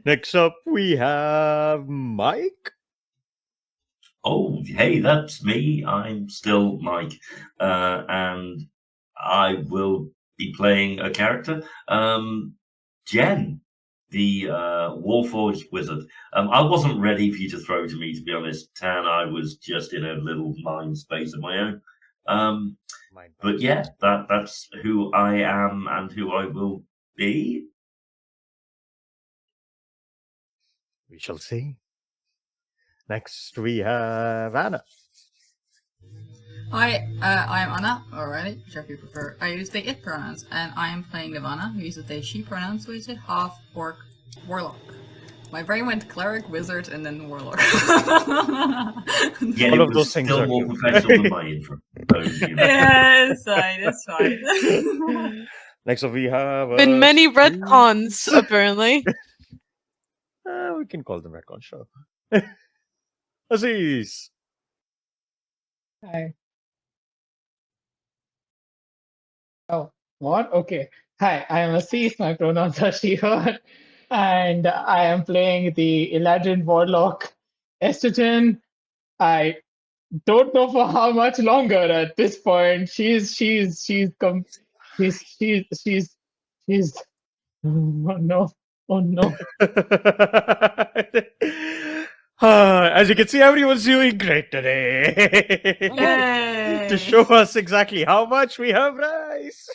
Next up, we have Mike. Oh, hey, that's me. I'm still Mike, and I will be playing a character, Jen, the Warforged wizard. I wasn't ready for you to throw to me, to be honest, Tan. I was just in a little mind space of my own. But yeah, that's who I am and who I will be. We shall see. Next, we have Anna. Hi, I'm Anna, or Riley, whichever you prefer. I use they, it pronouns, and I am playing Nirvana, who uses they, she pronouns, so he's a half orc warlock. My brain went cleric, wizard, and then warlock. Yeah, All it of those was things still are more cute. professional than my intro. Yeah, it's fine, it's fine. Next up, we have Been many retcons, apparently. We can call them retcon, sure. Aziz. Hi. Oh, what? Okay. Hi, I am Asif. My pronouns are she, her. And I am playing the Eladrin Warlock Estrogen. I don't know for how much longer at this point. She's oh no. Oh no. As you can see, everyone's doing great today. Yay! To show us exactly how much we have rice.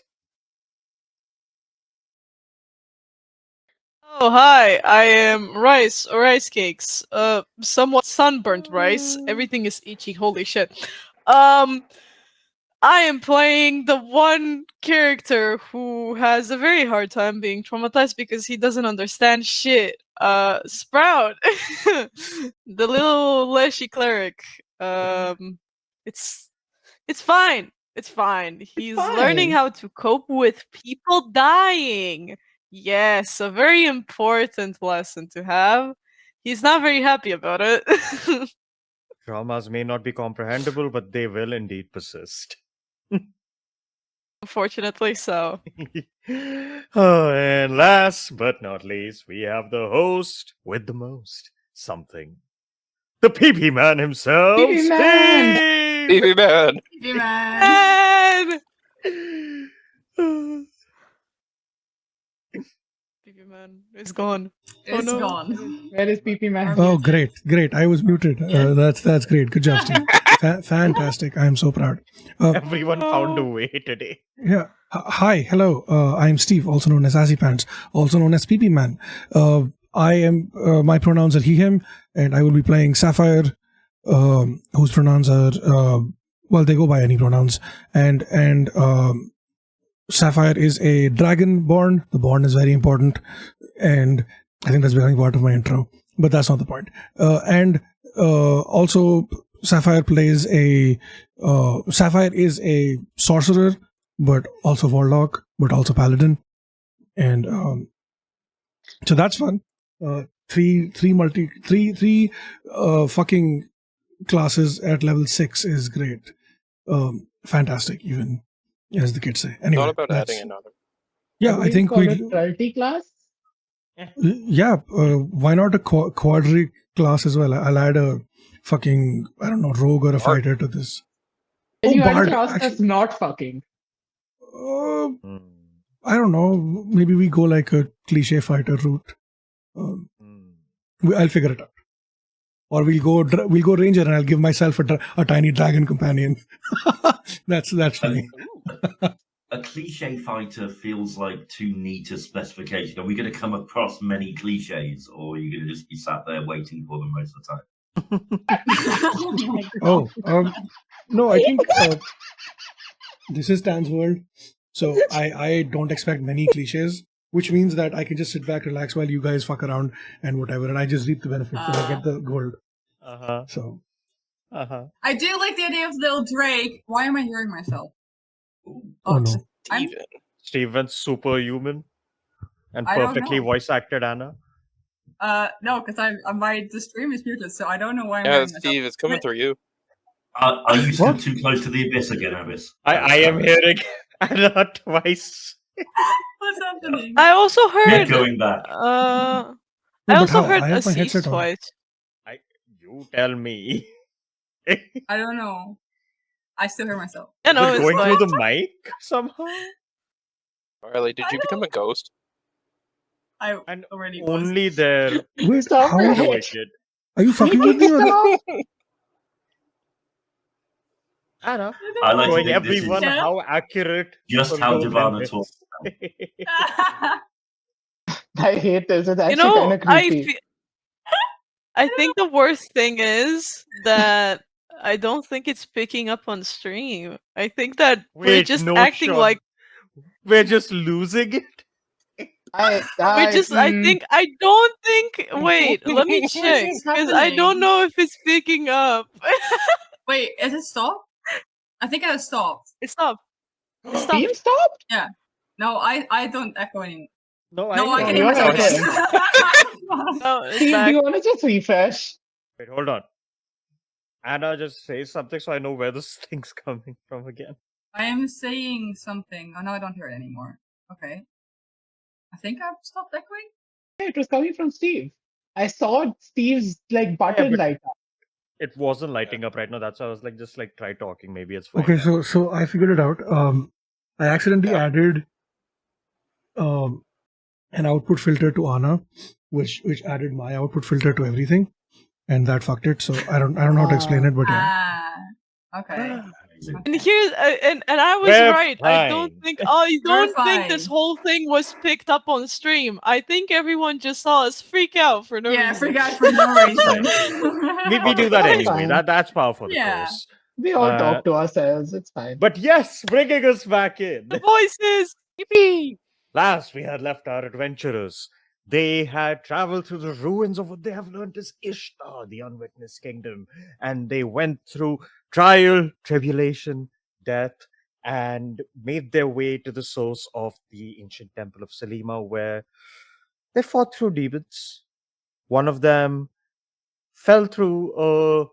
Oh, hi, I am Rice, or Ricecakes. Somewhat sunburnt rice. Everything is itchy, holy shit. I am playing the one character who has a very hard time being traumatized because he doesn't understand shit. Sprout. The little leshy cleric. It's fine. It's fine. He's learning fine. how to cope with people dying. Yes, a very important lesson to have. He's not very happy about it. Traumas may not be comprehensible, but they will indeed persist. Unfortunately so. Oh, and last but not least, we have the host with the most something. The PP man himself. PP man! Steve! PP man! Hey, man! And PP man is gone. It's no. gone. Where is PP man? Oh, great. I was muted. That's great. Good job, Steve. Fantastic. I am so proud. Everyone found a way today. Yeah. Hi. Hello. I'm Steve, also known as Azzy Pants, also known as PP Man. I am. My pronouns are he, him, and I will be playing Sapphire, whose pronouns are well, they go by any pronouns, and Sapphire is a dragonborn. The born is very important, and I think that's becoming part of my intro. But that's not the point. And also, Sapphire is a sorcerer, but also warlock, but also paladin, and so that's fun. Three fucking classes at level 6 is great. Fantastic, even as the kids say. Anyway, Thought about adding another. Yeah, I think we. Royalty class. Yeah, why not a quadri class as well? I'll add a fucking, I don't know, rogue or a fighter to this. Can you add a Bard, class actually. that's not fucking? I don't know. Maybe we go like a cliche fighter route. I'll figure it out. Or we'll go ranger, and I'll give myself a tiny dragon companion. That's funny. A cliche fighter feels like too neat a specification. Are we going to come across many cliches, or are you going to just be sat there waiting for them most of the time? No, I think this is Tan's world, so I don't expect many cliches, which means that I can just sit back, relax while you guys fuck around and whatever, and I just reap the benefits and I get the gold. So. I do like the idea of little Drake. Why am I hearing myself? Oh no. Steven's superhuman and I don't perfectly know. voice acted Anna. No, because the stream is muted, so I don't know why I'm Yeah, hearing Steve, myself. it's coming through you. Are you still too close to the abyss again, Abyss? I am hearing Anna twice. What's happening? I also We're heard. going back. I No, but also how? heard I have my Assis headset on. twice. You tell me. I don't know. I still hear myself. You know, Is it it's going fine. through the mic somehow? Riley, did you become a ghost? I And already was. only there. Wait, Stop how? it. Wicked. Are you fucking with me? Or... Stop. Anna, I like to showing think this is everyone Yeah. how accurate just how Golden Divana is. talks. I hate this. It's You actually know, kind of creepy. I think the worst thing is that I don't think it's picking up on stream. I think that we're Wait, just no acting shot. like We're just losing it. I don't think. Wait, let me check is because I don't happening? know if it's picking up. Wait, is it stopped? I think I stopped. It stopped. It Steam stopped. stopped? No, I don't echo any. No, No, I know. can hear you're myself echoing. again. No, it's Steve, do back. you want to just refresh? Wait, hold on. Anna, just say something so I know where this thing's coming from again. I am saying something. Oh no, I don't hear it anymore. Okay. I think I've stopped echoing. Yeah, it was coming from Steve. I saw Steve's like button but- light up. It wasn't lighting up right now. That's why I was like, just like try talking. Maybe it's fine. Okay, so I figured it out. I accidentally added an output filter to Anna, which added my output filter to everything, and that fucked it. So I don't know how to explain it, but yeah. Okay. And here's and I was We're right. I don't fine. think this fine. whole thing was picked up on stream. I think everyone just saw us freak out for no Yeah, reason. freak out for no reason. We do that That's anyway. fine. That's par for the Yeah. course. We all talk to ourselves. It's fine. But yes, bringing us back in. The voices. Yippee! Last we had left our adventurers. They had traveled through the ruins of what they have learned is Ishtar, the unwitnessed kingdom, and they went through trial, tribulation, death, and made their way to the source of the ancient temple of Selima, where they fought through demons. One of them fell through a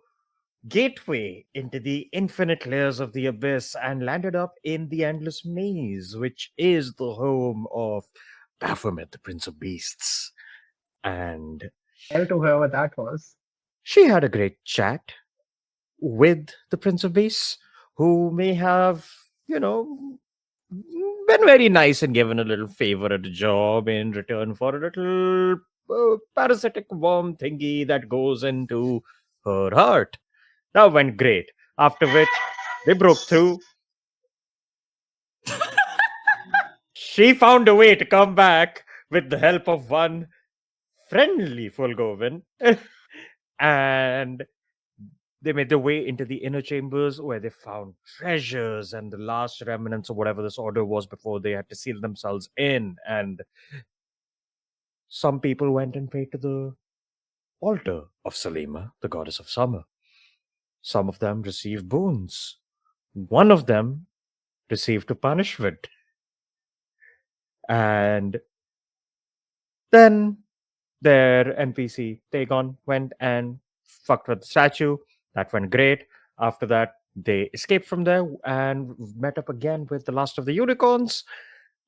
gateway into the infinite layers of the abyss and landed up in the endless maze, which is the home of Baphomet, the Prince of Beasts. And Tell to whoever that was. she had a great chat with the Prince of Beasts, who may have, been very nice and given a little favor at a job in return for a little parasitic worm thingy that goes into her heart. That went great. After which, they broke through. She found a way to come back with the help of one friendly Fulgoven. And they made their way into the inner chambers where they found treasures and the last remnants of whatever this order was before they had to seal themselves in. And some people went and prayed to the altar of Selima, the goddess of summer. Some of them received boons. One of them received a punishment. And then their NPC, Dagon, went and fucked with the statue. That went great. After that, they escaped from there and met up again with the last of the unicorns.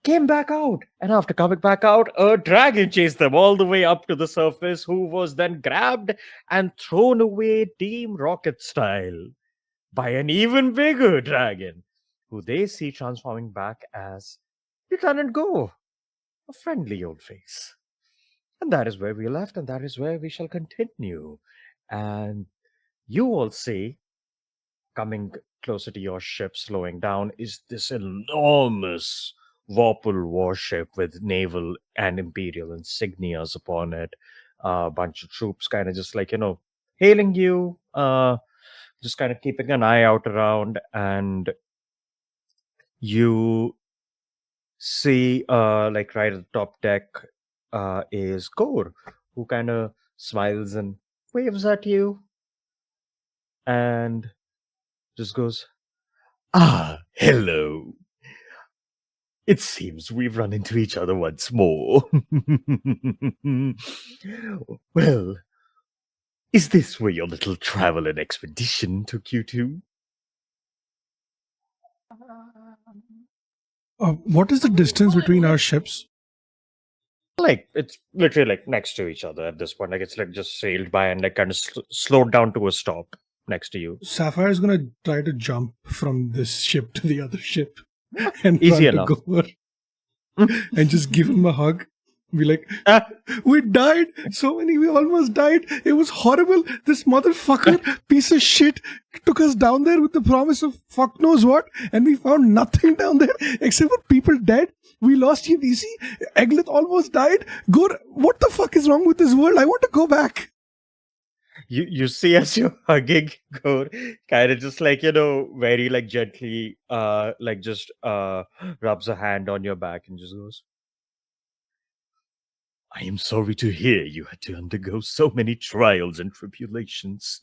Came back out. And after coming back out, a dragon chased them all the way up to the surface, who was then grabbed and thrown away Team Rocket style by an even bigger dragon, who they see transforming back as Lieutenant Go, a friendly old face. And that is where we left, and that is where we shall continue. And you all see, coming closer to your ship, slowing down, is this enormous Vorpal warship with naval and imperial insignias upon it. A bunch of troops kind of just like, hailing you, just kind of keeping an eye out around, and you see, like right at the top deck, is Gore, who kind of smiles and waves at you and just goes, "Ah, hello. It seems we've run into each other once more. Well, is this where your little travel and expedition took you to?" What is the distance between our ships? Like it's literally like next to each other at this point. Like it's like just sailed by and like kind of slowed down to a stop next to you. Sapphire is gonna try to jump from this ship to the other ship and Easy run enough. to go over and just give him a hug. Be like, Ah, we died. We almost died. It was horrible. This motherfucker, piece of shit, took us down there with the promise of fuck knows what, and we found nothing down there except for people dead. We lost EBC. Eglith almost died. Gore, what the fuck is wrong with this world? I want to go back. you see as you're hugging Gore, kind of just like, very like gently like just rubs a hand on your back and just goes, I am sorry to hear you had to undergo so many trials and tribulations.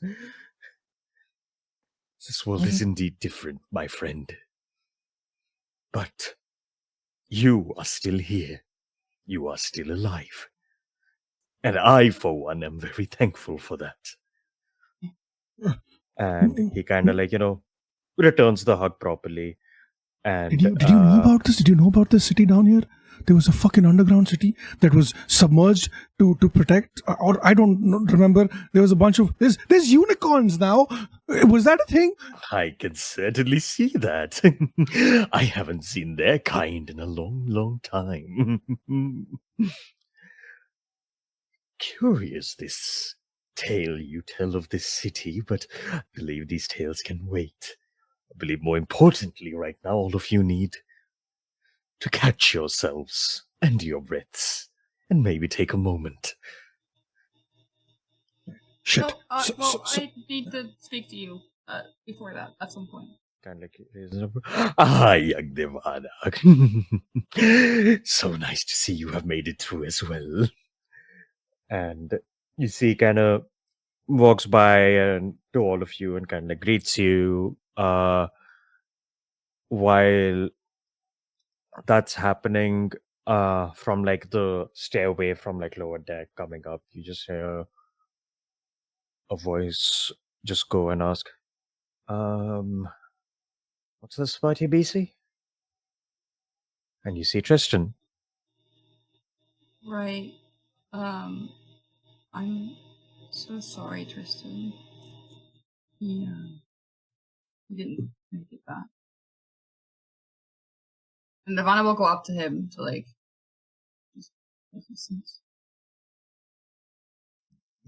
This world is indeed different, my friend. But you are still here. You are still alive. And I, for one, am very thankful for that. And he kind of like, returns the hug properly. And Did you know about this? Did you know about this city down here? There was a fucking underground city that was submerged to protect, or I don't remember. There was a bunch of there's unicorns now. Was that a thing? I can certainly see that. I haven't seen their kind in a long, long time. Curious, this tale you tell of this city, but I believe these tales can wait. I believe more importantly, right now, all of you need to catch yourselves and your breaths and maybe take a moment. Shit. I need to speak to you before that at some point. Kind of like, young Devana. So nice to see you have made it through as well. And you see, kind of walks by and to all of you and kind of greets you. While that's happening, from like the stairway from like lower deck coming up, you just hear a voice just go and ask, what's this about here, BC? And you see Tristan. Right. I'm so sorry, Tristan. He didn't make it back. And Nirvana will go up to him to like just listen.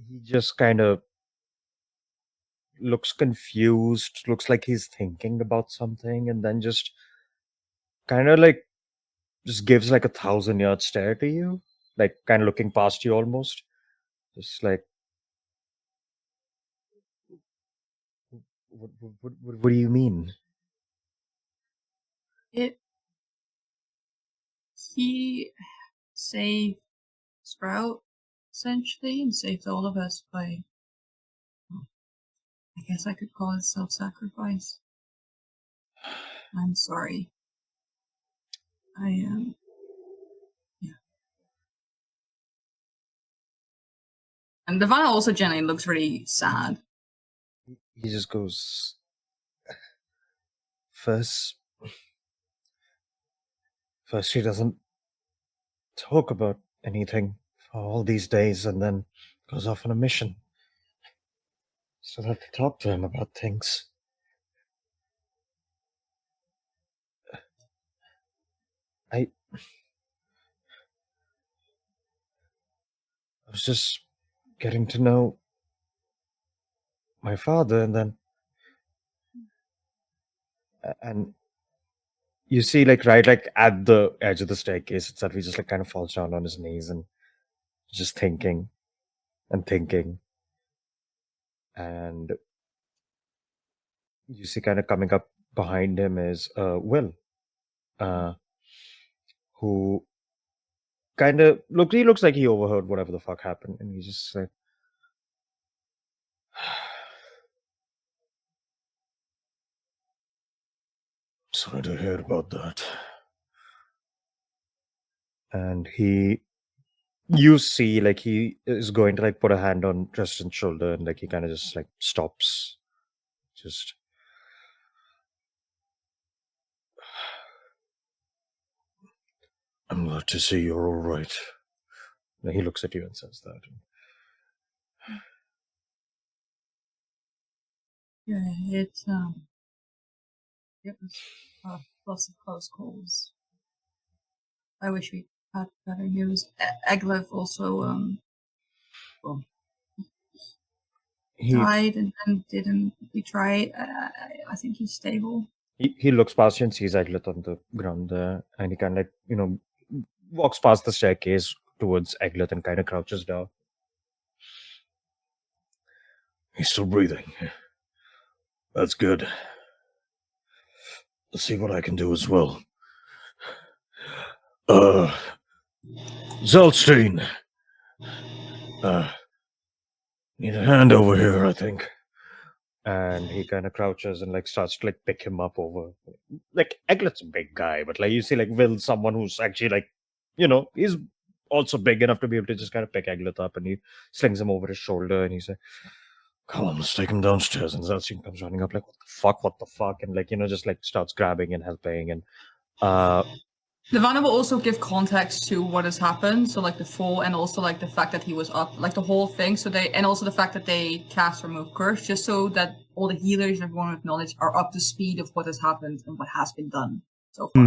He just kind of looks confused, looks like he's thinking about something, and then just kind of like just gives like 1,000-yard stare to you, like kind of looking past you almost. Just like, what do you mean? He saved Sprout, essentially, and saved all of us by, I guess I could call it self-sacrifice. I'm sorry. Yeah. And Nirvana also generally looks really sad. He just goes, first he doesn't talk about anything for all these days, and then goes off on a mission. Still have to talk to him about things. I was just getting to know my father, and you see, like, right, like, at the edge of the staircase itself, he just, like, kind of falls down on his knees and just thinking and thinking. And you see kind of coming up behind him is Will, who kind of looks like he overheard whatever the fuck happened, and he's just like, sorry to hear about that. And you see, like, he is going to like put a hand on Tristan's shoulder, and like he kind of just like stops, just I'm glad to see you're all right. And he looks at you and says that. Yeah, it was lots of close calls. I wish we had better news. Eglev also died and didn't betray. I think he's stable. He looks past you and sees Eglet on the ground there, and he kind of walks past the staircase towards Eglet and kind of crouches down. He's still breathing. That's good. Let's see what I can do as well. Zeltstein. Need a hand over here, I think. And he kind of crouches and starts to pick him up over. Eglet's a big guy, but you see Will's someone who's actually he's also big enough to be able to just kind of pick Eglet up, and he slings him over his shoulder and he's like, "Come on, let's take him downstairs." And Zeltstein comes running up what the fuck? And just starts grabbing and helping. And Nirvana will also give context to what has happened, so the fall and also the fact that he was up, the whole thing. So and also the fact that they cast Remove Curse, just so that all the healers and everyone with knowledge are up to speed of what has happened and what has been done so far.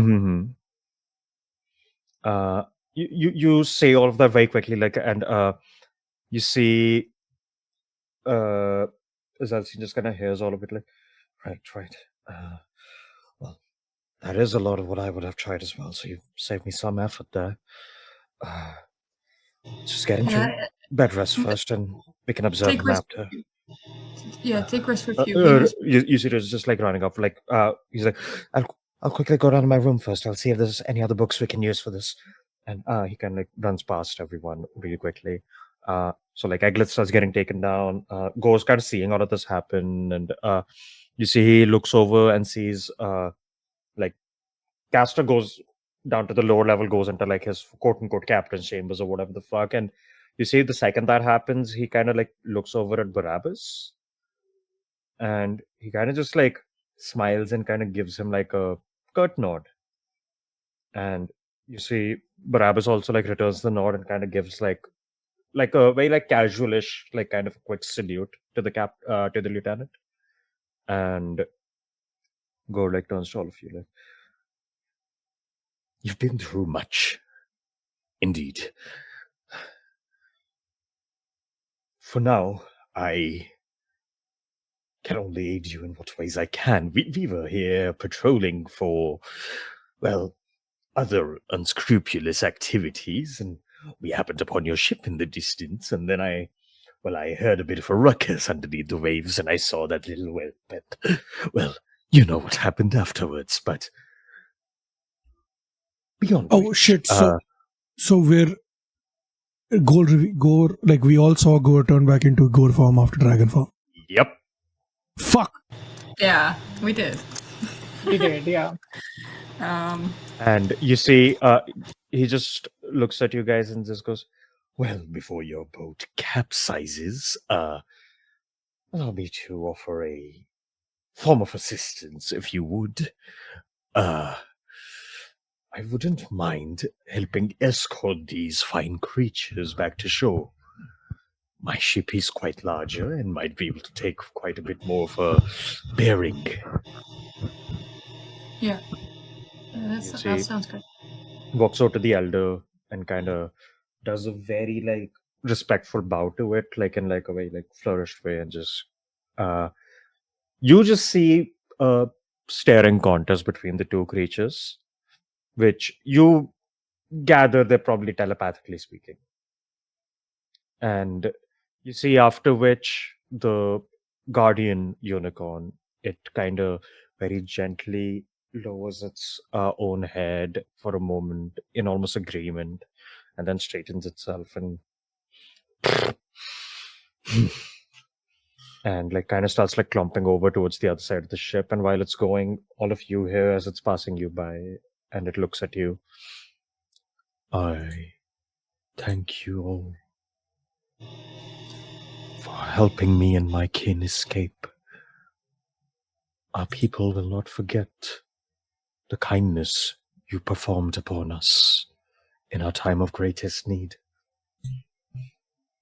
You say all of that very quickly, and you see Zeltstein just kind of hears all of it, right. Well, that is a lot of what I would have tried as well, so you've saved me some effort there. Just get into bed rest first, and we can observe the map too. Yeah, take rest for a few. You see there's just running off, he's like, I'll quickly go down to my room first. I'll see if there's any other books we can use for this. And he kind of runs past everyone really quickly. So Eglet starts getting taken down. Gore's kind of seeing all of this happen, and you see he looks over and sees Castor goes down to the lower level, goes into his quote unquote captain's chambers or whatever the fuck. And you see the second that happens, he kind of looks over at Barabbas, and he kind of just smiles and kind of gives him a curt nod. And you see Barabbas also returns the nod and kind of gives a very casualish kind of a quick salute to the to the lieutenant. And Gore turns to all of you you've been through much, indeed. For now, I can only aid you in what ways I can. We were here patrolling for, other unscrupulous activities, and we happened upon your ship in the distance, and then I heard a bit of a ruckus underneath the waves, and I saw that little whelp. Well, you know what happened afterwards, but beyond Oh, which, shit. So we're Gore, we all saw Gore turn back into Gore form after Dragon form. Yep. Fuck. Yeah, we did. We did, yeah. And you see, he just looks at you guys and just goes, "Well, before your boat capsizes, allow me to offer a form of assistance, if you would. I wouldn't mind helping escort these fine creatures back to shore. My ship is quite larger and might be able to take quite a bit more of a bearing." Yeah. That sounds good. Walks over to the elder and kind of does a very respectful bow to it, in a very flourished way, and just you just see a staring contest between the two creatures, which you gather they're probably telepathically speaking. And you see after which the guardian unicorn, it kind of very gently lowers its own head for a moment in almost agreement, and then straightens itself and kind of starts clumping over towards the other side of the ship. And while it's going, all of you hear as it's passing you by, and it looks at you, "I thank you all for helping me and my kin escape. Our people will not forget the kindness you performed upon us. in our time of greatest need.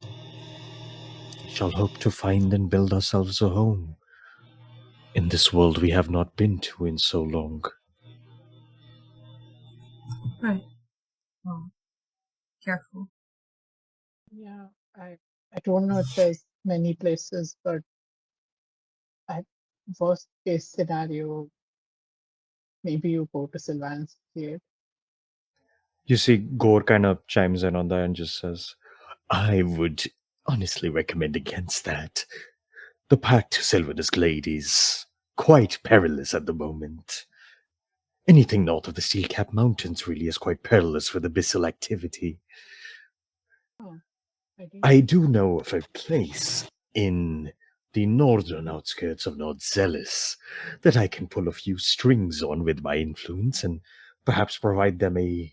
We shall hope to find and build ourselves a home in this world we have not been to in so long. Right. Well, careful. Yeah, I don't know if there's many places, but worst case scenario, maybe you go to Sylvan's Cave. You see, Gore kind of chimes in on that and just says, I would honestly recommend against that. The path to Sylvan's Glade is quite perilous at the moment. Anything north of the Steel-Cap Mountains really is quite perilous with abyssal activity. I do know of a place in the northern outskirts of Nord Zealous that I can pull a few strings on with my influence and perhaps provide them a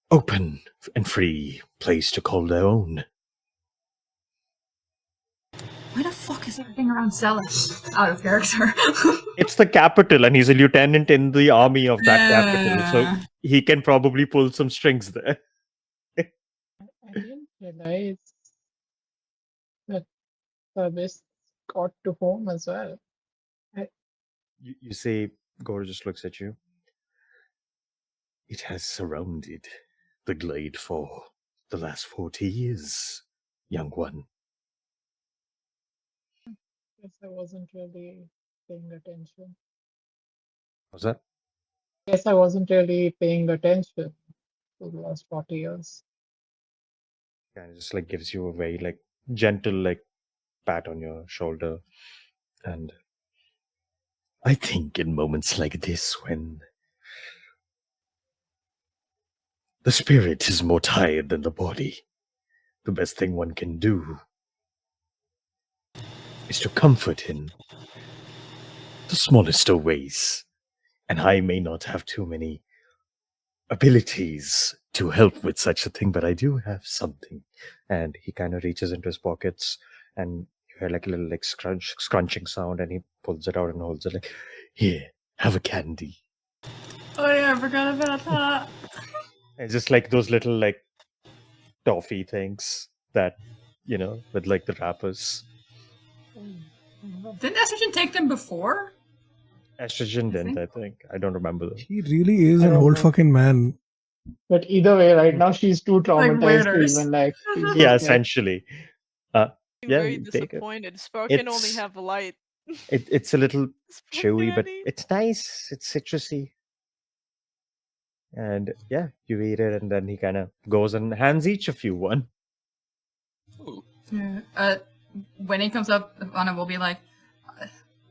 open and free place to call their own. Why the fuck is everything around Zealous out of character? It's the capital, and he's a lieutenant in the army of that capital, so he can probably pull some strings there. I didn't realize that Abyss got to home as well. You see, Gore just looks at you. It has surrounded the glade for the last 40 years, young one. Guess I wasn't really paying attention. What's that? Guess I wasn't really paying attention for the last 40 years. Kind of just like gives you a very like gentle like pat on your shoulder. And I think in moments like this, when the spirit is more tired than the body, the best thing one can do is to comfort in the smallest of ways. And I may not have too many abilities to help with such a thing, but I do have something. And he kind of reaches into his pockets, and you hear like a little like scrunching sound, and he pulls it out and holds it like, here, have a candy. Oh yeah, I forgot about that. It's just like those little like toffee things that, you know, with like the wrappers. Didn't Estrogen take them before? Estrogen didn't, I think. I don't remember though. He really is I an don't old know. fucking man. But either way, right now she's too traumatized to winners. even like. she's Yeah, just like, essentially. Yeah, very you take it. disappointed. Sprout can only It's- have light. It's a little Sprout chewy, but Daddy. it's nice. It's citrusy. And yeah, you eat it, and then he kind of goes and hands each of you one. Ooh. Yeah. When he comes up, Anna will be like,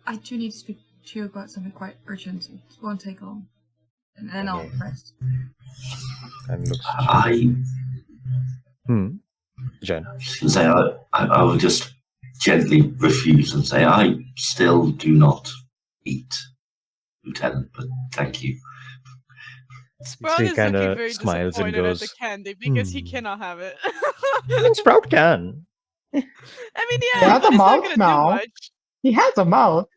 I do need to speak to you about something quite urgent. It won't take long. And then I'll Okay. rest. And looks. Jen. Say I will just gently refuse and say I still do not eat, Lieutenant, but thank you. Sprout he is looking kinda very smiles and disappointed at the goes, candy because he "Hmm." cannot have it. Sprout can. I mean, He yeah, has but a it's not mouth gonna now. do much. He has a mouth.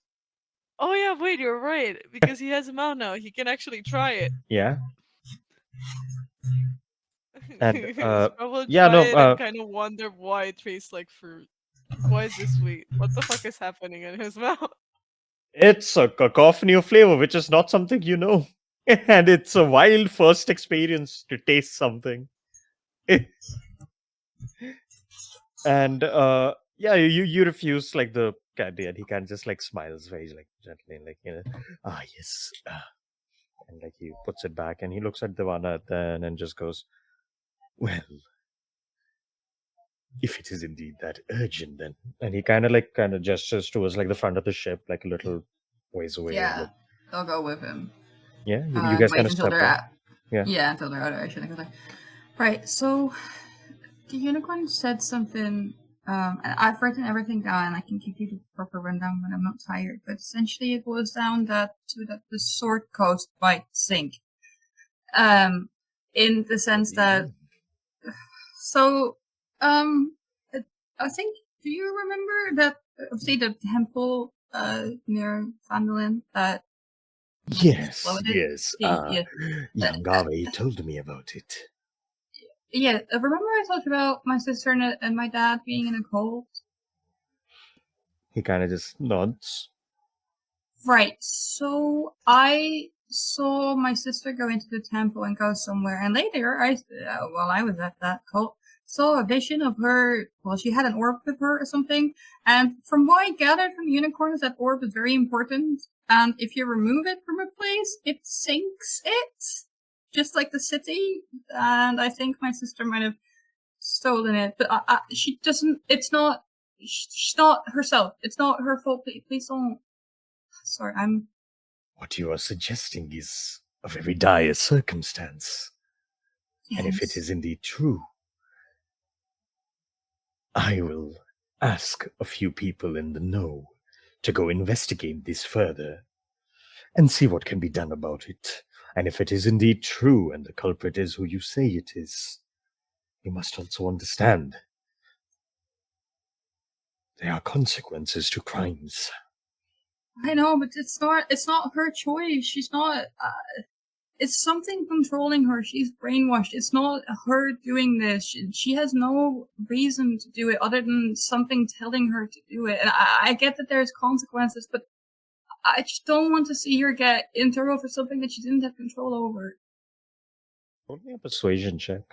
Oh yeah, wait, you're right. Because he has a mouth now, he can actually try it. Yeah. And, Sprout will yeah, try no, it and kind of wonder why it tastes like fruit. Why is this sweet? What the fuck is happening in his mouth? It's a cacophony of flavor, which is not something you know. And it's a wild first experience to taste something. And yeah, you refuse like the candy, and he kind of just like smiles very like gently, like, you know, yes. And like he puts it back, and he looks at Divana then and just goes, well, if it is indeed that urgent, then. And he kind of gestures towards like the front of the ship, like a little ways away. Yeah, Like, they'll go with him. yeah, you guys Wait kind of until step they're in. at. Yeah. Until they're out of action. Right, so the unicorn said something. And I've written everything down, and I can give you the proper rundown when I'm not tired. But essentially, it boils down that the Sword Coast might sink. In the sense that, so, I think. Do you remember that? See the temple near Fandolin that Yes, What was it? yes. Young Garvey told me about it. Yeah, remember I told you about my sister and my dad being in a cult? He kind of just nods. Right, so I saw my sister go into the temple and go somewhere, and later, while I was at that cult, saw a vision of her. Well, she had an orb with her or something, and from what I gathered from the unicorns, that orb is very important, and if you remove it from a place, it sinks it, just like the city, and I think my sister might have stolen it, but she doesn't, she's not herself, it's not her fault, please don't. Sorry, What you are suggesting is a very dire circumstance. And if it is indeed true, I will ask a few people in the know to go investigate this further and see what can be done about it. And if it is indeed true and the culprit is who you say it is, you must also understand there are consequences to crimes. I know, but it's not her choice. She's not, it's something controlling her. She's brainwashed. It's not her doing this. She has no reason to do it other than something telling her to do it. And I get that there's consequences, but I just don't want to see her get in trouble for something that she didn't have control over. Only a persuasion check.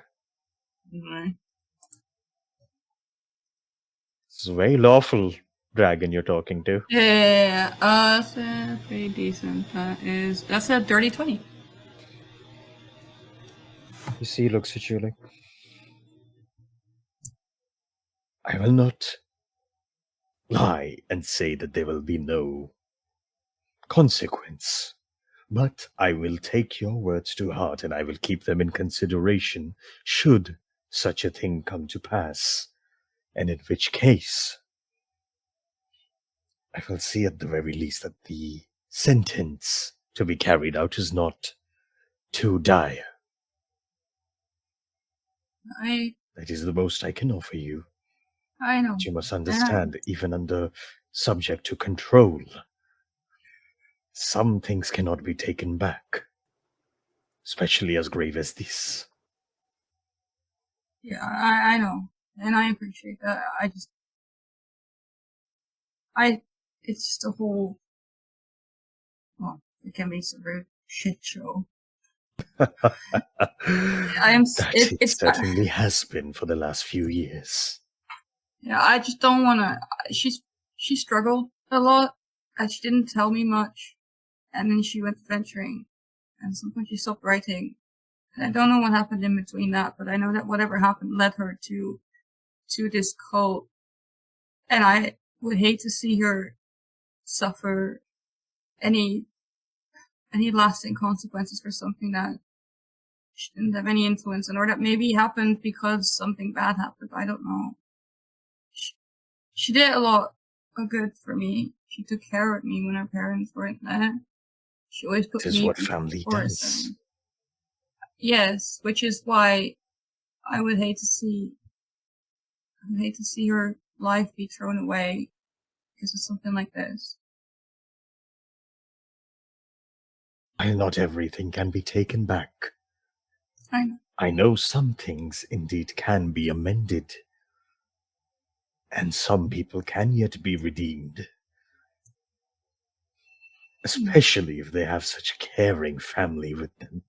Mm-hmm. It's a very lawful dragon you're talking to. Yeah, that's pretty decent. That's a dirty 20. You see, he looks at you like, I will not lie and say that there will be no consequence, but I will take your words to heart and I will keep them in consideration should such a thing come to pass, and in which case I will see at the very least that the sentence to be carried out is not too dire. That is the most I can offer you. I know. But you must understand, even under subject to control, some things cannot be taken back, especially as grave as this. Yeah, I know, and I appreciate that. It's just a whole, well, it can be some rude shit show. It certainly has been for the last few years. Yeah, I just don't want to. She struggled a lot, and she didn't tell me much, and then she went venturing, and at some point she stopped writing. And I don't know what happened in between that, but I know that whatever happened led her to this cult, and I would hate to see her suffer any lasting consequences for something that she didn't have any influence in, or that maybe happened because something bad happened. I don't know. She did a lot of good for me. She took care of me when her parents weren't there. She always put me. This is what family does. Yes, which is why I would hate to see her life be thrown away because of something like this. While not everything can be taken back, I know. I know some things indeed can be amended, and some people can yet be redeemed. Especially if they have such a caring family with them.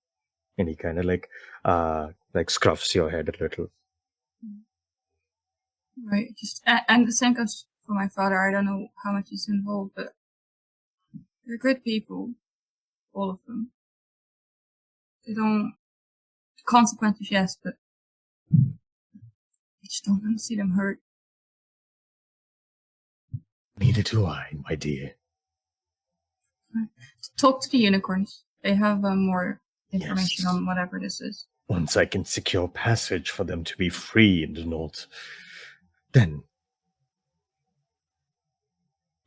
And he kind of like scruffs your head a little. Right. And the same goes for my father. I don't know how much he's involved, but they're good people. All of them. They don't... Consequences, yes, but I just don't want to see them hurt. Neither do I, my dear. Talk to the unicorns. They have more information on whatever this is. Once I can secure passage for them to be free in the north, then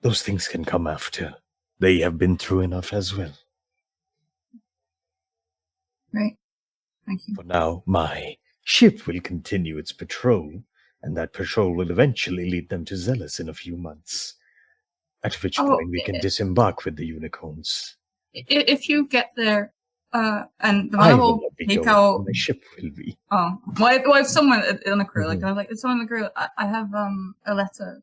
those things can come after. They have been through enough as well. Right. Thank you. For now, my ship will continue its patrol, and that patrol will eventually lead them to Zealous in a few months. At which point we can disembark with the unicorns. If you get there, and the I one will will not be take going. out. My ship will be. Oh, well, if someone in the crew, like, Mhm. I'm like, if someone in the crew, I have a letter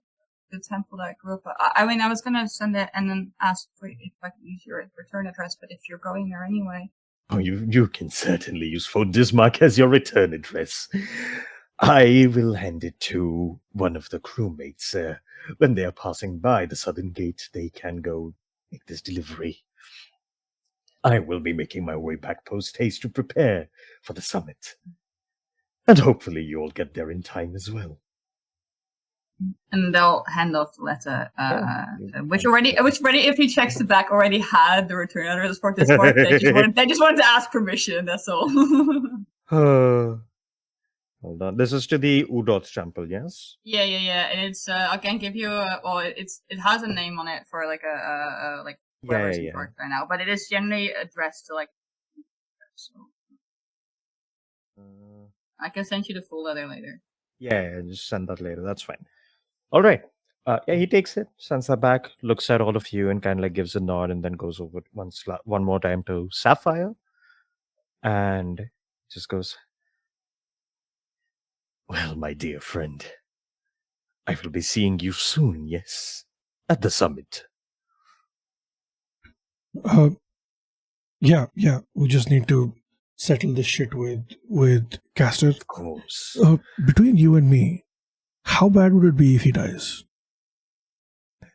to the temple that I grew up at. I mean, I was gonna send it and then ask for if I could use your return address, but if you're going there anyway, Oh, you can certainly use Fort Dismark as your return address. I will hand it to one of the crewmates. When they are passing by the southern gate, they can go make this delivery. I will be making my way back post haste to prepare for the summit. And hopefully you all get there in time as well. and they'll hand off the letter, Yeah. which already, if he checks the back, already had the return address for this part. They just wanted to ask permission. That's all. Hold on. This is to the Udot temple, yes? Yeah. And it's I can't give you it has a name on it for like a like whatever's in charge right now, but it is generally addressed to like. So I can send you the full letter later. Yeah, just send that later. That's fine. All right. Yeah, he takes it, sends that back, looks at all of you, and kind of like gives a nod, and then goes over one more time to Sapphire, and just goes, "Well, my dear friend, I will be seeing you soon. Yes, at the summit." Yeah. We just need to settle this shit with Castor. Of course. Between you and me, how bad would it be if he dies?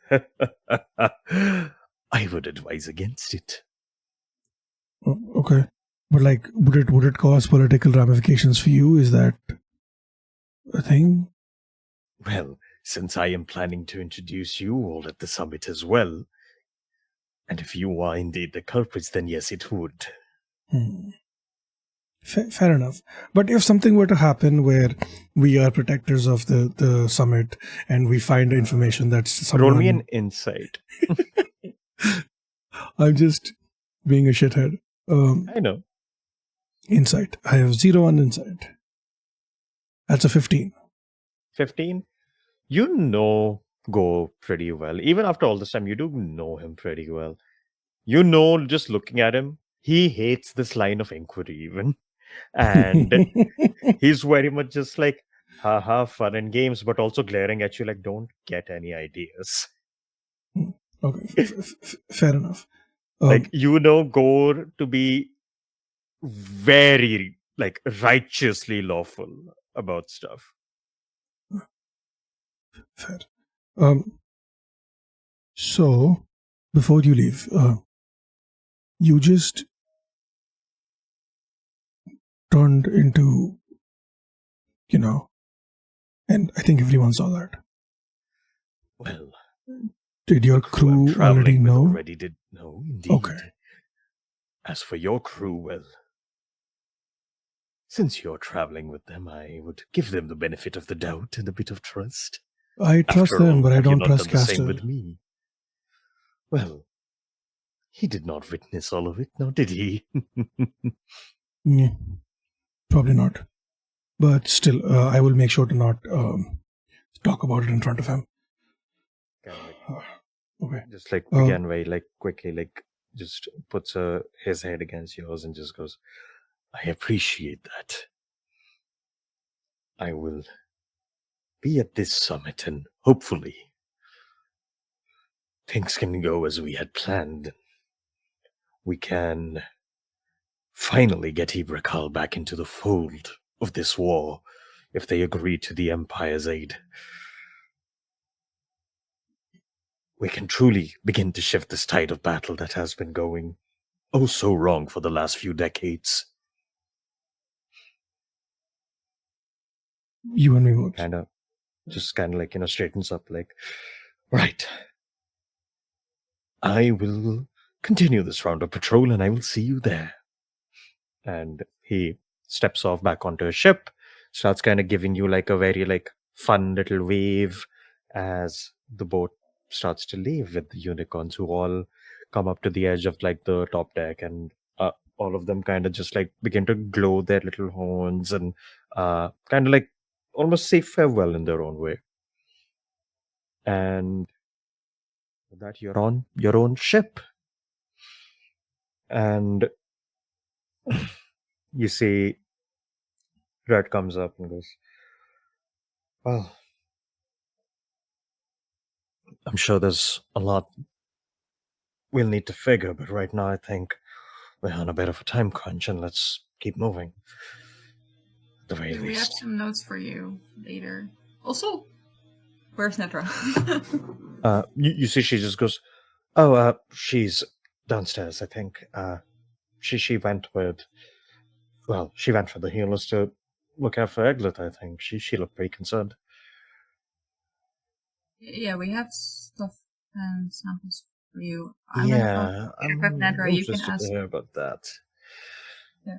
I would advise against it. Okay, but like, would it cause political ramifications for you? Is that a thing? Well, since I am planning to introduce you all at the summit as well, and if you are indeed the culprits, then yes, it would. Fair enough. But if something were to happen where we are protectors of the summit and we find information that's someone... Roll me an insight. I'm just being a shithead. I know. Insight. I have 0 on insight. That's a 15. 15? You know Go pretty well. Even after all this time, you do know him pretty well. You know, just looking at him, he hates this line of inquiry even. And he's very much just like, haha, fun and games, but also glaring at you like, don't get any ideas. Okay, fair enough. Like, you know Gore to be very, like, righteously lawful about stuff. Fair. So, before you leave, you just turned into, and I think everyone saw that. Well, did your crew already know? Already did know, indeed. Okay. As for your crew, well, since you're traveling with them, I would give them the benefit of the doubt and a bit of trust. I trust After them, all, but I have you don't not trust done the same Castor. with me? Well, he did not witness all of it, now did he? Yeah, probably not. But still, I will make sure to not talk about it in front of him. Okay. Just like again, very like quickly, like just puts his head against yours and just goes, "I appreciate that. I will be at this summit, and hopefully things can go as we had planned. We can finally get Ibrakal back into the fold of this war, if they agree to the Empire's aid. We can truly begin to shift this tide of battle that has been going oh so wrong for the last few decades." You and me both. Kind of like, straightens up like, right. I will continue this round of patrol and I will see you there. And he steps off back onto a ship, starts kind of giving you like a very like fun little wave as the boat starts to leave with the unicorns who all come up to the edge of like the top deck, and all of them kind of just like begin to glow their little horns and kind of like almost say farewell in their own way. And with that, you're on your own ship. And you see Red comes up and goes, well, I'm sure there's a lot we'll need to figure, but right now I think we're on a bit of a time crunch and let's keep moving. At the very We have least. some notes for you later. Also, where's Netra? You see she just goes, oh, she's downstairs, I think. She went with, well, she went for the healers to look out for Eglet, I think. She looked pretty concerned. Yeah, we have stuff and samples for you. I'm gonna Yeah, talk with Netra. You can interested ask. to hear about that. Yeah.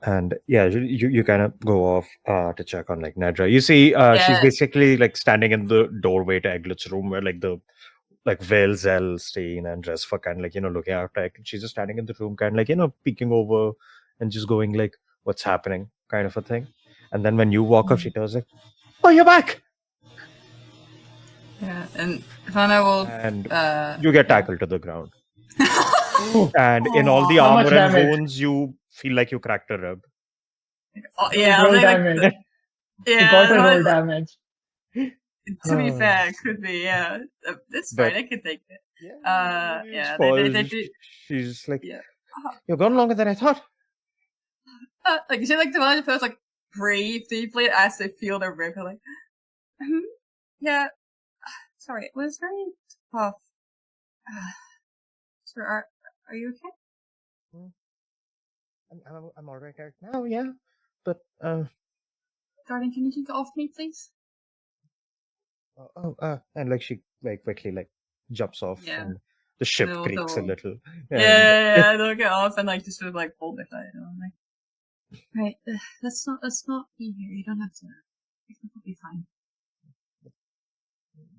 And yeah, you kind of go off to check on like Nedra. You see, she's Yeah. basically like standing in the doorway to Eglet's room, where like the Vale, Zelstein, and Resfa kind of like looking after Eglet. She's just standing in the room, kind of like peeking over and just going like, "What's happening?" kind of a thing. And then when you walk up, she tells like, "Oh, you're back!" Yeah, and Ivana will. And you get tackled to the ground. Ooh, And in all the How much armor and damage? wounds, you feel like you cracked a rib. Oh, yeah, roll like, damage. You got to roll damage. To be fair, could be, yeah. That's But- fine, I can take it. Yeah, Yeah, spoiled. they do. She's like, Yeah. "You're gone longer than I thought." Like, you see, like, the one first, like, breathe deeply as they feel their rib. Like, yeah, sorry, it was very tough. Sir, are you okay? I'm alright right now, yeah. But Darling, can you take off me, please? and like she like quickly like jumps off, Yeah. and the ship No, creaks a no. little. Yeah, they'll get off and like just sort of like hold their side. I'm like, right, let's not be here. You don't have to. It'll be fine.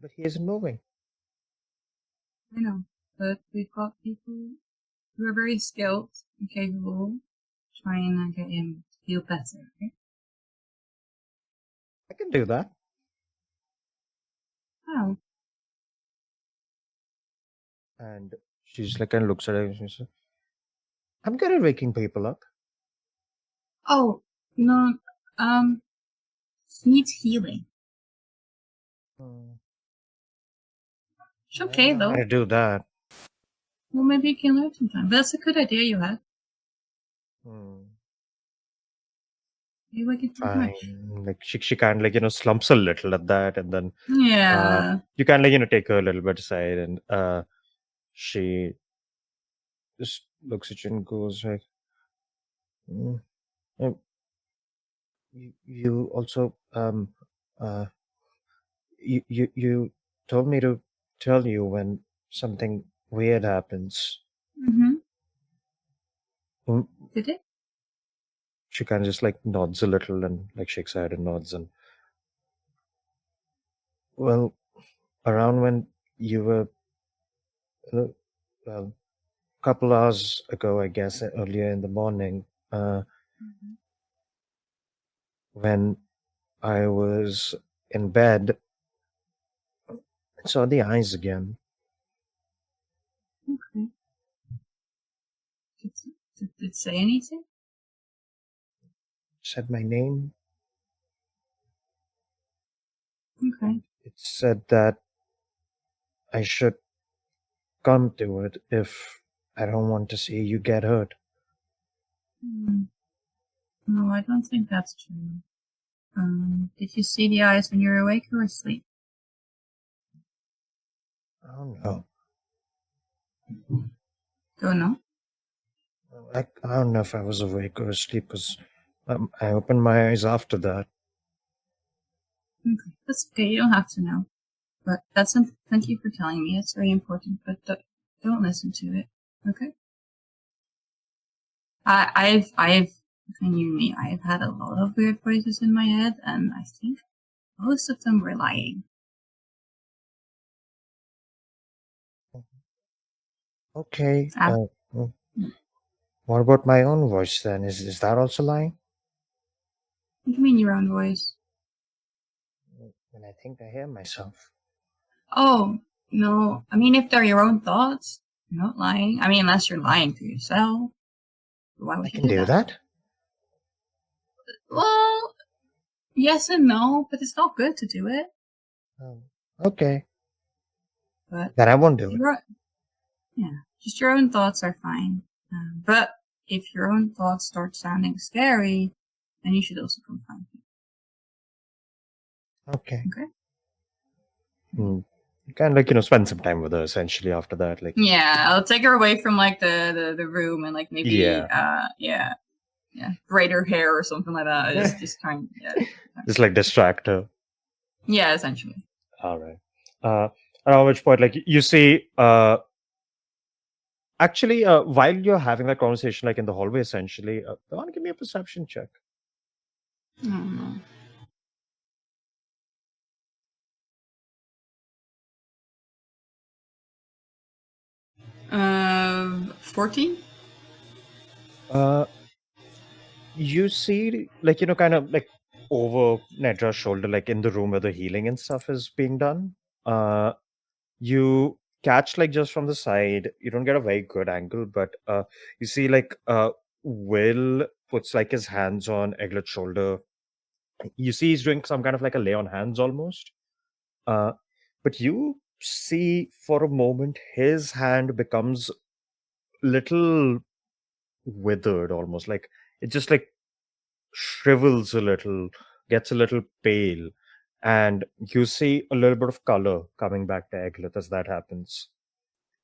But he isn't moving. I know, but we've got people who are very skilled and capable trying to get him to feel better. Right? I can do that. Oh, And she's like, and looks at her and she says, "I'm good at waking people up." oh no, needs healing. It's okay I don't know though. how to do that. Well, maybe you can learn sometime. But that's a good idea you had. You like it too much. Fine. Like she kind of like slumps a little at that, and then Yeah. you kind of like take her a little bit aside, and she just looks at you and goes like, "Mm, you also you told me to tell you when something weird happens." Mm-hmm. Mm, Did it? She kind of just like nods a little and like shakes her head and nods, and well, around when you were well, a couple hours ago, I guess, earlier in the morning, when I was in bed, I saw the eyes again. Okay. Did it say anything? Said my name. Okay. It said that I should come to it if I don't want to see you get hurt. No, I don't think that's true. Did you see the eyes when you were awake or asleep? I don't know. Don't know. I don't know if I was awake or asleep, because I opened my eyes after that. Okay, that's okay. You don't have to know. But thank you for telling me. It's very important. But don't listen to it. Okay. Between you and me, I've had a lot of weird voices in my head, and I think most of them were lying. Okay. What about my own voice then? Is that also lying? What do you mean your own voice? When I think I hear myself. Oh, no. I mean, if they're your own thoughts, I'm not lying. I mean, unless you're lying to yourself. Why would I you can do that. Well, yes and no, but it's not good to do it. Oh, okay. But Then I won't do it. yeah, just your own thoughts are fine. But if your own thoughts start sounding scary, then you should also come find me. Okay. Okay. Kind of like, spend some time with her essentially after that. Like, Yeah, I'll take her away from like the room and like maybe Yeah. braid her hair or something like that. Just kind of just like distract her. yeah, essentially. All right. And at which point, like, you see, actually, while you're having that conversation, like in the hallway, essentially, want to give me a perception check. I don't know. 14? You see, like, kind of like over Nedra's shoulder, like in the room where the healing and stuff is being done. You catch like just from the side. You don't get a very good angle, but you see like Will puts like his hands on Eglet's shoulder. You see he's doing some kind of like a lay on hands almost. But you see for a moment his hand becomes little withered almost, like it just like shrivels a little, gets a little pale, and you see a little bit of color coming back to Eglet as that happens.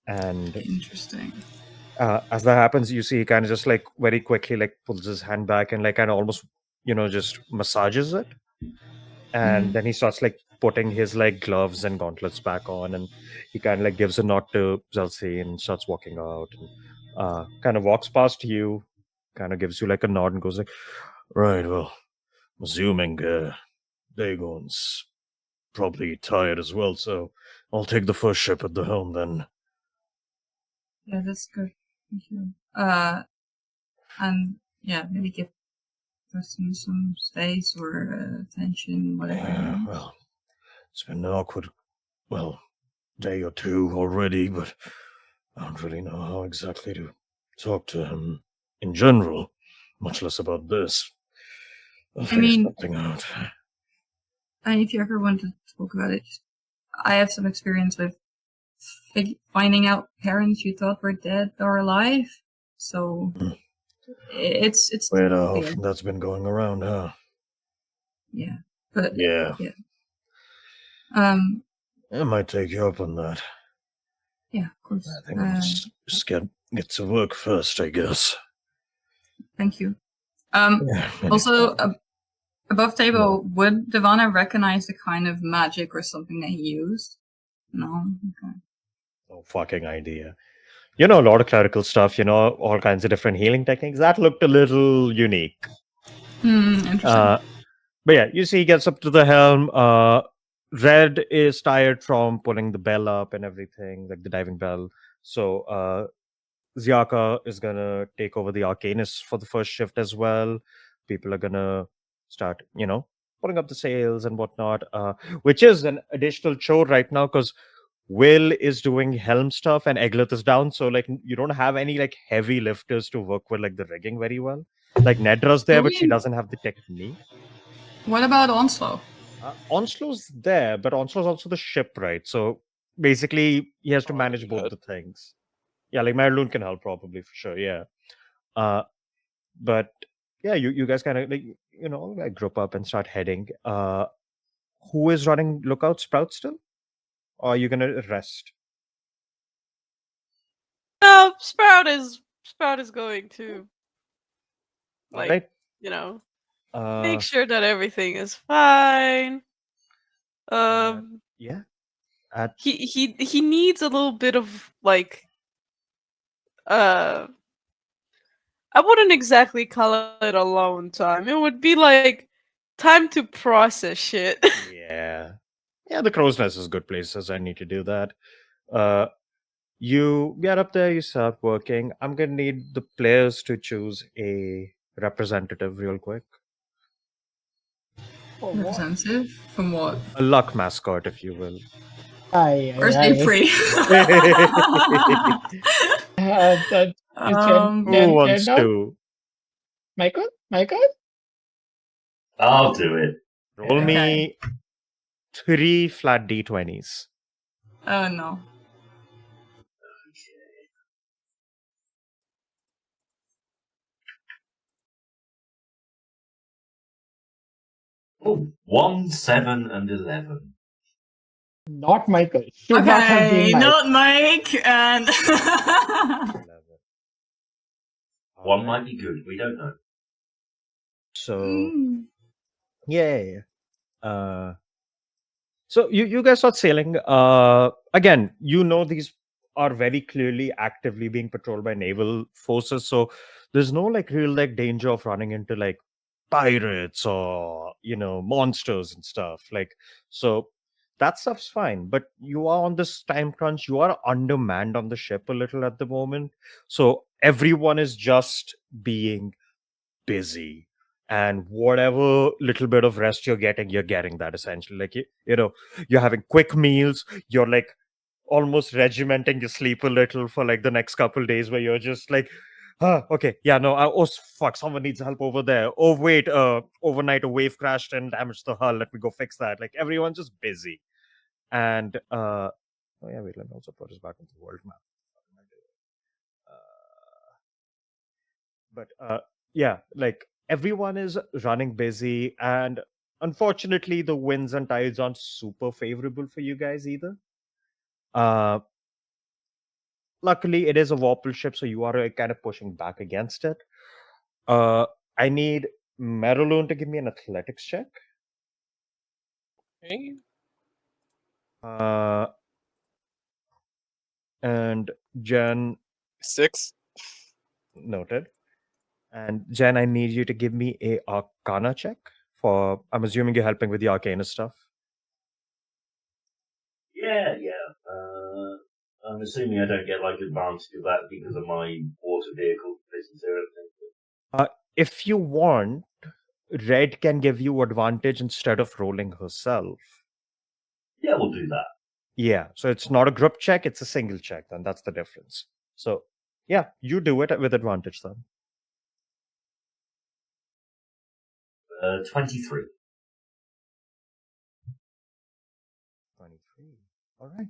And Interesting. as that happens, you see he kind of just like very quickly like pulls his hand back and like kind of almost just massages it, and then he starts like putting his like gloves and gauntlets back on, and he kind of like gives a nod to Zelsi and starts walking out, and kind of walks past you, kind of gives you like a nod and goes like, right, well, I'm assuming Dagon's probably tired as well, so I'll take the first ship at the helm then. Yeah, that's good. Thank you. And yeah, maybe give us some space or attention, whatever. Yeah, well, it's been an awkward, day or two already, but I don't really know how exactly to talk to him in general, much less about this. I'll figure something out. And if you ever want to talk about it, I have some experience with finding out parents you thought were dead or alive. So it's Wait, how often that's been going around, huh? Yeah, but Yeah. I might take you up on that. Yeah, of course. I think I'll just get to work first, I guess. Thank you. Yeah, also, above table, would Devana recognize the kind of magic or something that he used? No? Okay. No fucking idea. A lot of clerical stuff, all kinds of different healing techniques. That looked a little unique. Interesting. But yeah, you see he gets up to the helm. Red is tired from pulling the bell up and everything, like the diving bell. So Ziaka is gonna take over the Arcanist for the first shift as well. People are gonna start, putting up the sails and whatnot, which is an additional chore right now because Will is doing helm stuff and Eglet is down. So like you don't have any like heavy lifters to work with like the rigging very well. Like Nedra's there, but she doesn't have the technique. What about Onslow? Onslow's there, but Onslow's also the shipwright. So basically he has to manage both the things. Yeah, like Marilyn can help probably for sure, yeah. But yeah, you guys kind of like group up and start heading. Who is running Lookout? Sprout still? Or are you gonna rest? No, Sprout is going to Right. make sure that everything is fine. Yeah. He needs a little bit of like I wouldn't exactly call it alone time. It would be like time to process shit. Yeah. Yeah, the Crow's Nest is a good place, as I need to do that. You get up there, you start working. I'm gonna need the players to choose a representative real quick. Representative? From what? A luck mascot, if you will. Where's April? Is Jen Who wants down? to Michael? I'll do it. roll Yeah. me 3 flat d20s? Oh no. Oh, 1, 7, and 11. Not Michael. Should not have Okay, been Mike. not Mike, and 11. 1 might be good. We don't know. So yeah. So you guys start sailing. Again, these are very clearly actively being patrolled by naval forces. So there's no like real like danger of running into like pirates or monsters and stuff. Like so that stuff's fine. But you are on this time crunch. You are undermanned on the ship a little at the moment. So everyone is just being busy, and whatever little bit of rest you're getting that essentially. Like you're having quick meals, you're like almost regimenting your sleep a little for like the next couple days, where you're just like, okay, yeah, no, fuck, someone needs help over there. Oh wait, overnight a wave crashed and damaged the hull, let me go fix that. Like everyone's just busy. And oh yeah, wait, let me also put this back into the world map. But yeah, like everyone is running busy, and unfortunately the winds and tides aren't super favorable for you guys either. Luckily it is a warple ship, so you are kind of pushing back against it. I need Marilyn to give me an athletics check. Okay. And Jen, 6. noted. And Jen, I need you to give me a Arcana check for. I'm assuming you're helping with the Arcana stuff. Yeah. I'm assuming I don't get like advantage of that because of my water vehicle business or anything. If you want, Red can give you advantage instead of rolling herself. Yeah, we'll do that. Yeah, so it's not a group check, it's a single check, then that's the difference. So, yeah, you do it with advantage then. 23. 23. All right.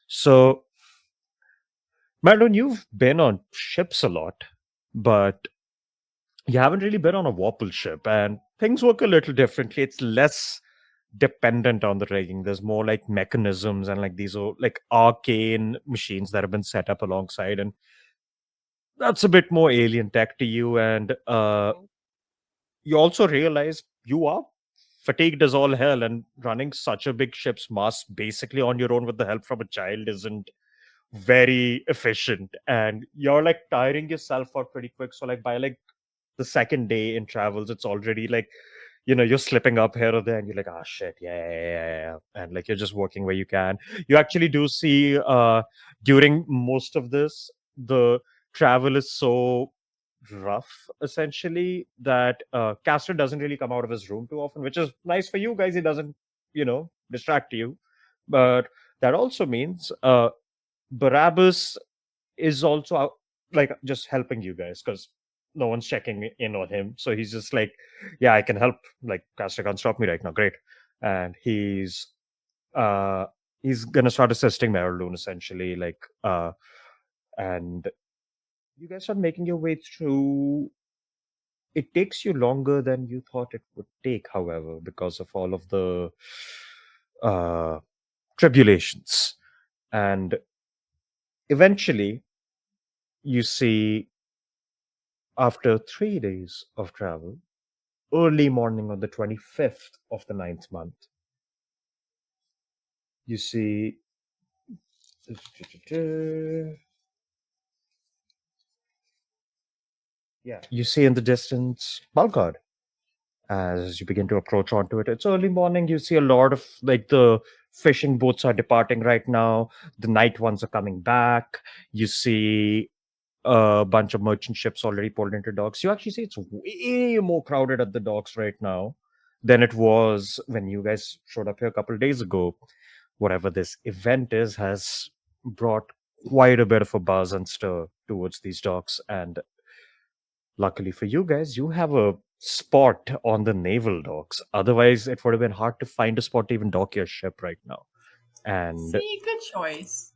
So, Madeline, you've been on ships a lot, but you haven't really been on a warple ship, and things work a little differently. It's less dependent on the rigging. There's more like mechanisms and like these are like arcane machines that have been set up alongside, and that's a bit more alien tech to you. And you also realize you are fatigued as all hell, and running such a big ship's mass basically on your own with the help from a child isn't very efficient, and you're like tiring yourself out pretty quick. So like by like the second day in travels, it's already like you're slipping up here or there, and you're like, ah, shit, yeah, and like you're just working where you can. You actually do see during most of this, the travel is so rough essentially that Castor doesn't really come out of his room too often, which is nice for you guys. He doesn't distract you, but that also means Barabbas is also out, like just helping you guys, because no one's checking in on him. So he's just like, yeah, I can help. Like Castor can't stop me right now. Great. And he's gonna start assisting Marilyn essentially, like and you guys start making your way through. It takes you longer than you thought it would take, however, because of all of the tribulations. And eventually, you see, after 3 days of travel, early morning on the 25th of the 9th month, you see. Yeah, you see in the distance Balgard. As you begin to approach onto it, it's early morning. You see a lot of like the fishing boats are departing right now. The night ones are coming back. You see a bunch of merchant ships already pulled into docks. You actually see it's way more crowded at the docks right now than it was when you guys showed up here a couple of days ago. whatever this event is has brought quite a bit of a buzz and stir towards these docks. And luckily for you guys, you have a spot on the naval docks. Otherwise, it would have been hard to find a spot to even dock your ship right now. And See, good choice.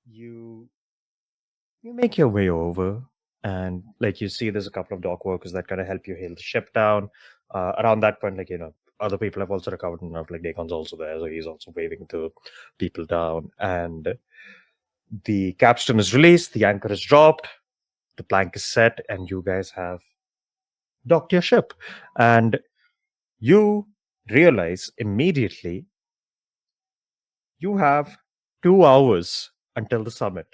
you make your way over, and like you see, there's a couple of dock workers that kind of help you hail the ship down. Around that point, like other people have also recovered enough. Like Dagon's also there, so he's also waving to people down. And the capstan is released, the anchor is dropped, the plank is set, and you guys have docked your ship. And you realize immediately you have 2 hours until the summit,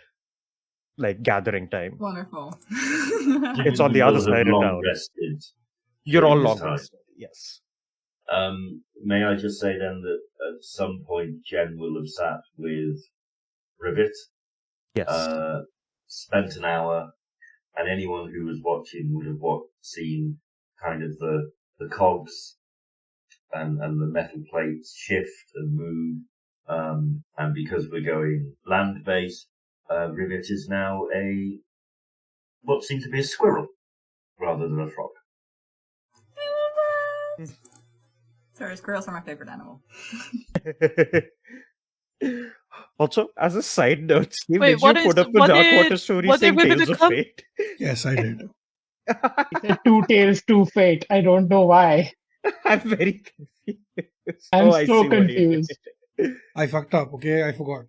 like gathering time. Wonderful. It's on the You other will have side of long town. rested You're all during this long time. rested, yes. May I just say then that at some point Jen will have sat with Rivet, Yes. spent an hour, and anyone who was watching would have seen kind of the cogs and the metal plates shift and move. And because we're going land based, Rivet is now what seems to be a squirrel rather than a frog. Sorry, squirrels are my favorite animal. Also, as a side note, Steve, Wait, did what you put is- up the what Darkwater did- story what did saying Rivet Tales of become? Fate? Yes, I did. It's a two tails, two fate. I don't know why. I'm very confused. I'm I so see what he confused. did. I fucked up. Okay, I forgot.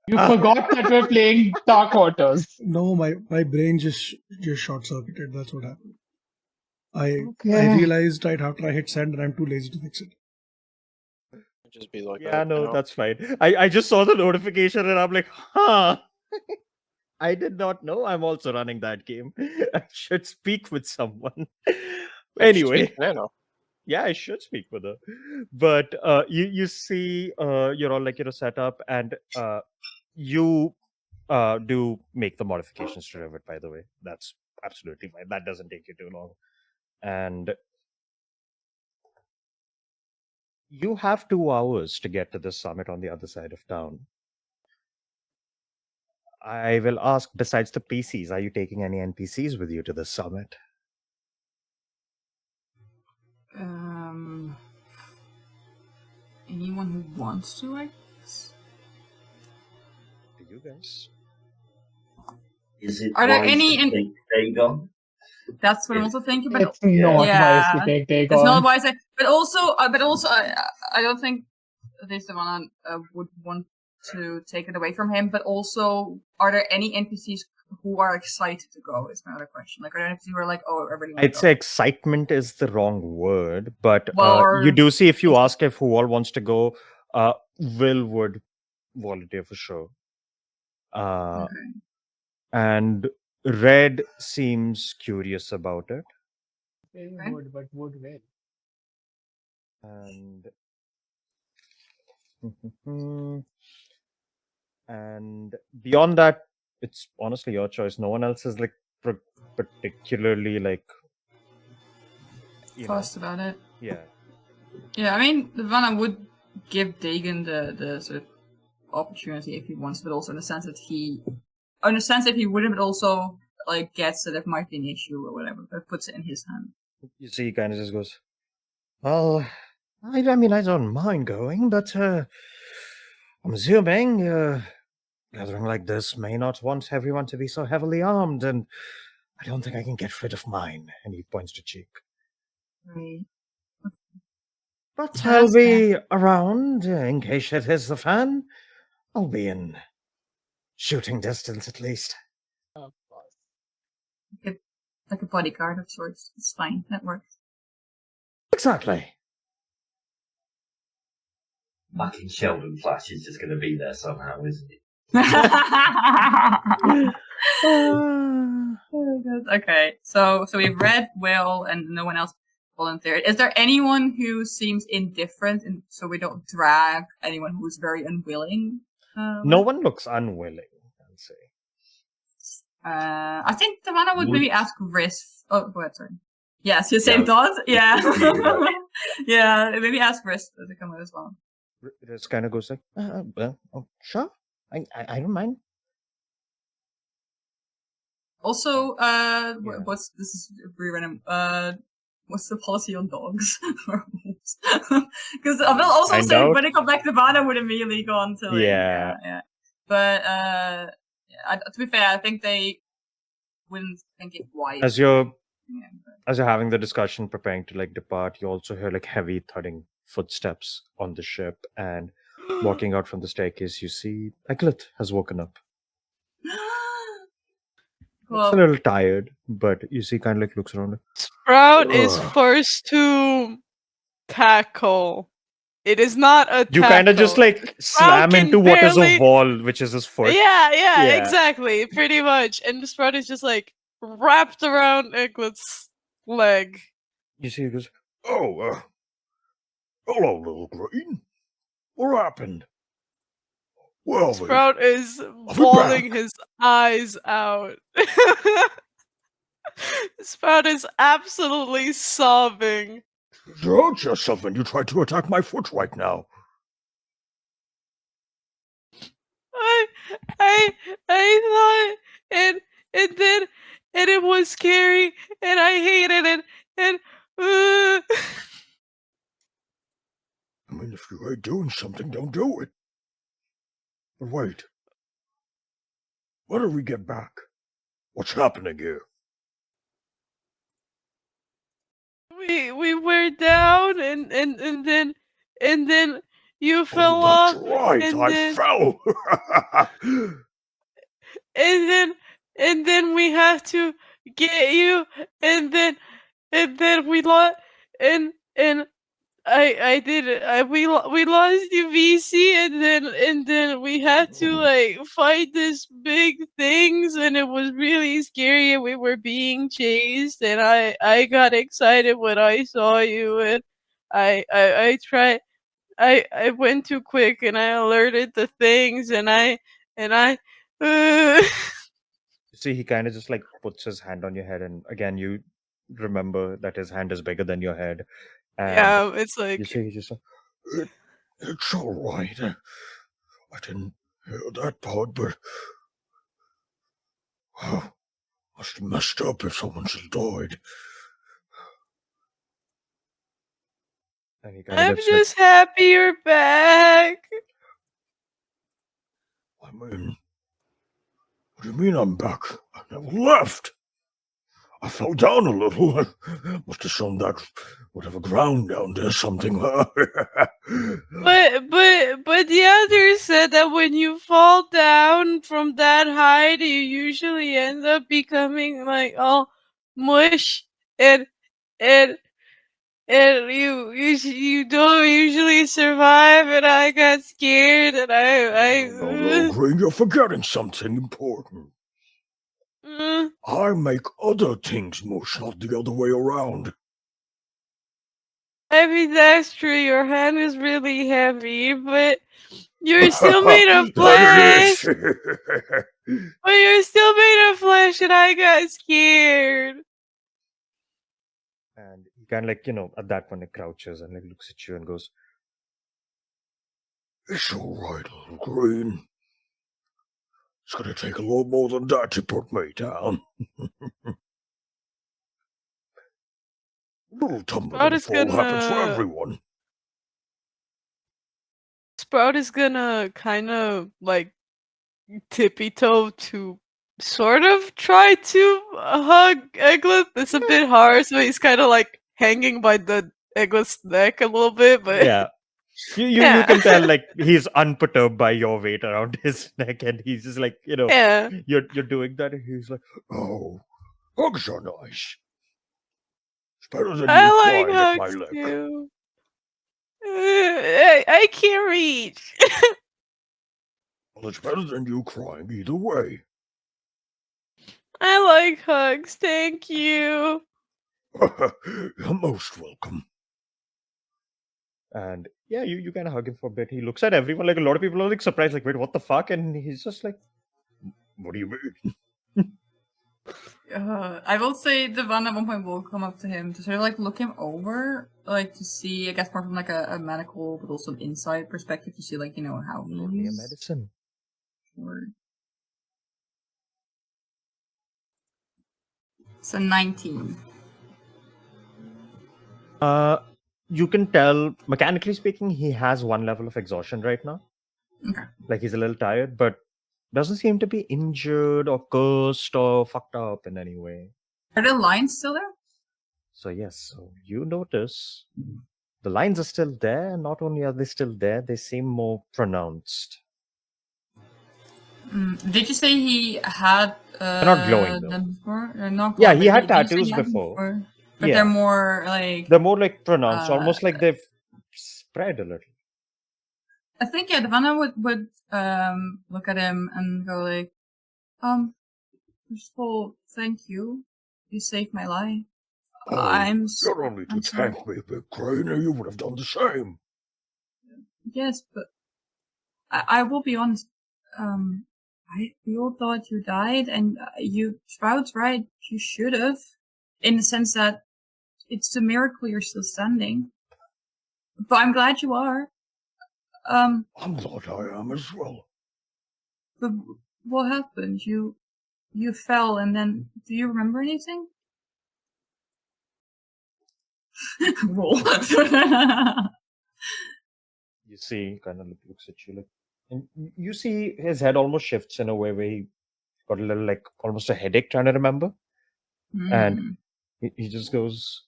You forgot that we're playing Dark Waters. No, my brain just short circuited. That's what happened. I Okay. realized right after I hit send, and I'm too lazy to fix it. Just be like Yeah, that. no, you know? that's fine. I just saw the notification and I'm like, huh. I did not know I'm also running that game. I should speak with someone. Anyway. Speak Nano. Yeah, I should speak with her. But you see, you're all like set up, and you do make the modifications to Rivet. By the way, that's absolutely fine. That doesn't take you too long, and you have 2 hours to get to the summit on the other side of town. I will ask. Besides the PCs, are you taking any NPCs with you to the summit? Anyone who wants to, I guess. Do you guys? Is it Are there wise any to take Dagon? That's what I'm also thinking. But It's not Yeah. wise to take Dagon. it's not wise. But also, I don't think this one would want to take it away from him. But also, are there any NPCs who are excited to go? Is my other question. Like, are there NPCs who are like, oh, everybody wants I'd to go? say excitement is the wrong word, but Well, you do see if you ask if who all wants to go, Will would volunteer for sure. Okay. And Red seems curious about it. They Okay. would, but would will. And and beyond that, it's honestly your choice. No one else is like particularly like Fussed about it. yeah. Yeah, I mean, Vanna would give Dagon the sort of opportunity if he wants, but also in the sense that he wouldn't, but also like gets that it might be an issue or whatever, but puts it in his hand. You see, he kind of just goes, well, I mean, I don't mind going, but I'm assuming gathering like this may not want everyone to be so heavily armed, and I don't think I can get rid of mine. And he points to Cheek. Right. But Yeah, I'll that's be around in case it is the fan. I'll be in shooting distance at least. Of course. Like a bodyguard of sorts. It's fine. That works. Exactly. Fucking Sheldon Flash is just going to be there somehow, isn't he? Okay, so we've read Will and no one else volunteered. Is there anyone who seems indifferent, and so we don't drag anyone who's very unwilling? No one looks unwilling, I'd say. I think Savannah would Would- maybe ask Riz. Oh, go ahead, sorry. Yes, your same Yeah. thought? Yeah. Yeah. Yeah, maybe ask Riz to come with as well. Riz kind of goes like, well, sure, I don't mind. Also, Yeah. what's this is pretty random. What's the policy on dogs? Because I will also Find say out. when it comes back, the Vanna would immediately go on to like, Yeah. yeah. But to be fair, I think they wouldn't think it wise. As you're Yeah, as you're having the discussion, preparing to like depart, you also hear like heavy thudding footsteps on the ship, and walking out from the staircase, you see Eglet has woken up. Looks a well, little tired, but you see, kind of like looks around. Sprout is Ugh. first to tackle. It is not a You kind of just tackle. like slam can into what is a barely- wall, which is his foot. Yeah, Yeah. exactly, pretty much. And Sprout is just like wrapped around Eglet's leg. You see, he goes, "Oh, hello, little green. What happened?" Well, Sprout is be bawling back. his eyes out. Sprout is absolutely sobbing. you hurt yourself when you tried to attack my foot right now. I thought and it was scary and I hated it and I mean, if you hate doing something, don't do it. But wait. When do we get back? What's happening here? we were down and then you fell off right. and I then fell. and then we have to get you and then we lost and I did it. We lost the VC and then we had to like fight this big things and it was really scary and we were being chased and I got excited when I saw you and I tried I went too quick and I alerted the things and I See, he kind of just like puts his hand on your head, and again, you remember that his hand is bigger than your head. And yeah, it's you like see, he just like, it's all right. I didn't hear that part, but must have messed up if someone's died. And he kind I'm of just happy you're back. I mean, what do you mean I'm back? I never left. I fell down a little. Must have shown that whatever ground down there something. But the others said that when you fall down from that height, you usually end up becoming like all mush and you don't usually survive. And I got scared and No, little green, you're forgetting something important. I make other things mush, not the other way around. I mean, that's true. Your hand is really heavy, but you're still made of flesh. But you're still made of flesh, and I got scared. And he kind of like, at that point, he crouches and like looks at you and goes, "It's all right, little green. It's gonna take a lot more than that to put me down." Little tumble and fall happens for everyone. Sprout is gonna kind of like tippy-toe to sort of try to hug Eglet. It's a bit hard, so he's kind of like hanging by the Eglet's neck a little bit, but Yeah. You can tell like he's unperturbed by your weight around his neck, and he's just like, yeah. you're doing that, and he's like, "Oh, hugs are nice. It's better than you I crying like at my hugs leg." too. I can't reach. Well, it's better than you crying either way. I like hugs, thank you. You're most welcome. And yeah, you kind of hug him for a bit. He looks at everyone, like a lot of people are like surprised, like, "Wait, what the fuck?" And he's just like, "What do you mean?" I will say the one at one point will come up to him to sort of like look him over, like to see, I guess, more from like a medical but also an inside perspective to see like, how Roll me a he's medicine. So 19. You can tell, mechanically speaking, he has one level of exhaustion right now. Okay. Like he's a little tired, but doesn't seem to be injured or cursed or fucked up in any way. Are the lines still there? So yes, so you notice the lines are still there. Not only are they still there, they seem more pronounced. Did you say he had They're not glowing though. them before? They're not Yeah, glowing, he but had did you say tattoos he had them before. But Yeah. they're more like... They're more like pronounced, uh, almost like they've spread a little. I think, yeah, Devana would look at him and go like, first of all, thank you. You saved my life. I'm You don't need to I'm sorry. thank me, Big Crane, or you would have done the same. Yes, but I will be honest. We all thought you died, and Sprout's right. You should have, in the sense that it's a miracle you're still standing. But I'm glad you are. I'm glad I am as well. But what happened? You fell, and then do you remember anything? Roll. You see, kind of looks at you like, and you see his head almost shifts in a way where he got a little like almost a headache trying to remember, and he just goes,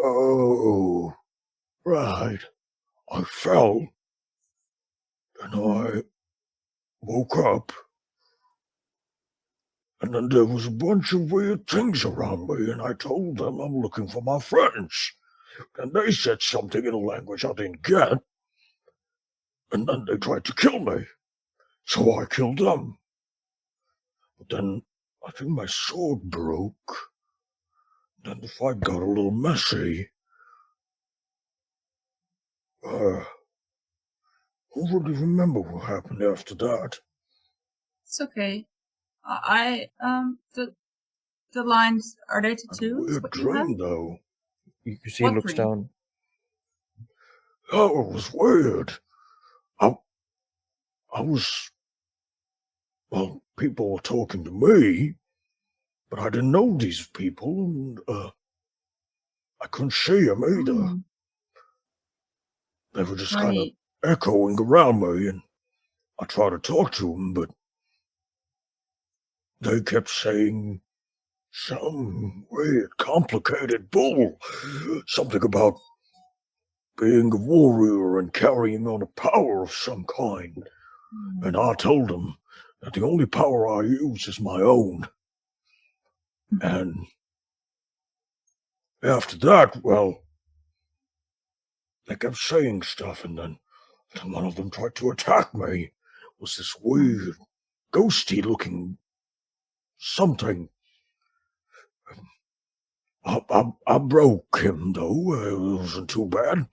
Oh, right. I fell, and I woke up, and then there was a bunch of weird things around me, and I told them I'm looking for my friends. And they said something in a language I didn't get, and then they tried to kill me. So I killed them. But then I think my sword broke. Then the fight got a little messy. I don't really remember what happened after that. It's okay. The lines, are they tattoos? Weird What you have? dream, though. you see, What he looks dream? down. Oh, it was weird. I was... Well, people were talking to me, but I didn't know these people, and I couldn't see them either. They were just kind of Right. echoing around me, and I tried to talk to them, but they kept saying some weird, complicated bull. Something about being a warrior and carrying on a power of some kind. And I told them that the only power I use is my own. And after that, well, they kept saying stuff, and then one of them tried to attack me. It was this weird, ghosty-looking something. I broke him, though. It wasn't too bad.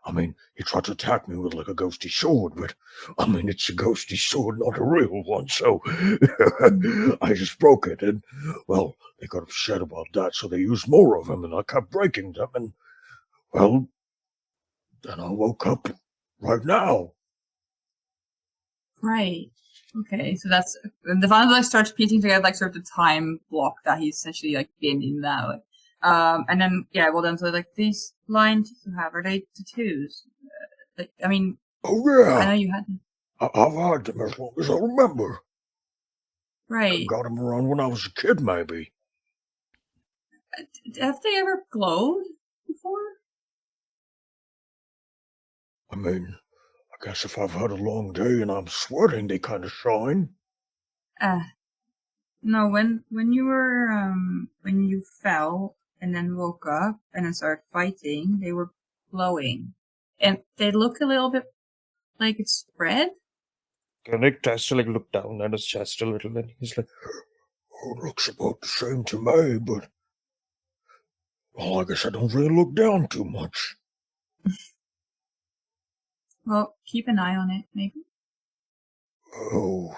I mean, he tried to attack me with like a ghosty sword, but I mean, it's a ghosty sword, not a real one, so I just broke it, and well, they got upset about that, so they used more of them, and I kept breaking them, and well, then I woke up right now. Right. Okay, so that's the final like starts piecing together like sort of the time block that he's essentially like been in that. Like, and then yeah, well then so like these lines you have, are they tattoos? Like, I mean, Oh yeah, I know you had them. I've had them as long as I remember. Right. Got them around when I was a kid, maybe. Have they ever glowed before? I mean, I guess if I've had a long day and I'm sweating, they kind of shine. No, when you were when you fell and then woke up and then started fighting, they were glowing. And they look a little bit like it's spread. Nick tries to like look down at his chest a little bit. He's like, Oh, it looks about the same to me, but well, I guess I don't really look down too much. Well, keep an eye on it, maybe. Oh,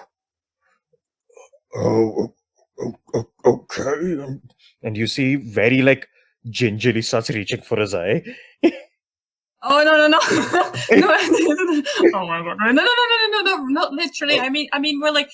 Okay. And you see very like gingerly starts reaching for his eye. Oh no! No! Oh my god! No! Not literally. I mean, we're like,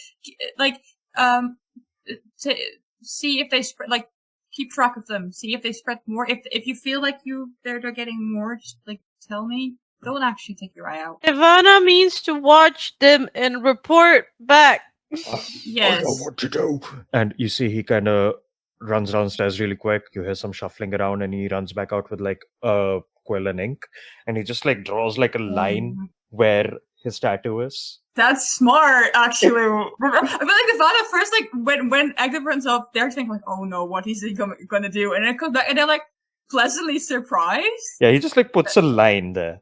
see if they spread. Like, keep track of them. See if they spread more. If you feel like they're getting more, just like tell me. Don't actually take your eye out. Ivana means to watch them and report back. I Yes. know what to do. And you see he kind of runs downstairs really quick. You hear some shuffling around, and he runs back out with like a quill and ink, and he just like draws like a line where his tattoo is. That's smart, actually. I feel like the thought at first, like when Agnes runs off, they're thinking like, "Oh no, what is he gonna do?" And then it comes back, and they're like pleasantly surprised. Yeah, he just like puts a line there.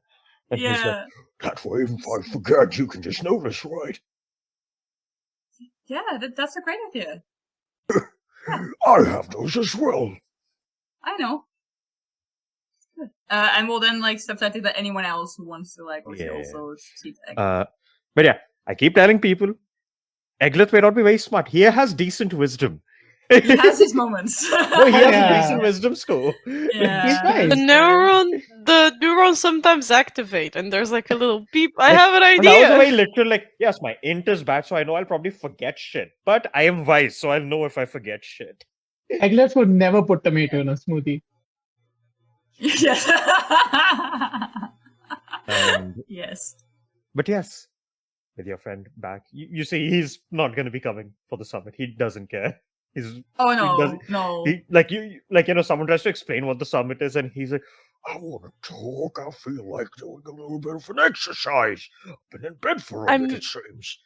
And he's like, Yeah, That way, even if I forget, you can just notice, right? yeah, that's a great idea. I have those as well. I know. Good. And we'll then like step aside to that anyone else who wants to like also see the but yeah, I keep telling people, Eglith may not be very smart. He has decent wisdom. He has his moments. No, he has a Yeah. decent wisdom score. Yeah. He's right. The neurons sometimes activate, and there's like a little beep. I have an And that was a idea. very literal, like, yes, my int is bad, so I know I'll probably forget shit. But I am wise, so I'll know if I forget shit. Egglet would never put tomato in a smoothie. Yes. And, Yes. but yes, with your friend back, you see, he's not going to be coming for the summit. He doesn't care. He's Oh doesn't- no. someone tries to explain what the summit is, and he's like, I want to talk. I feel like doing a little bit of an exercise. I've been in bed for a I'm- bit, it seems.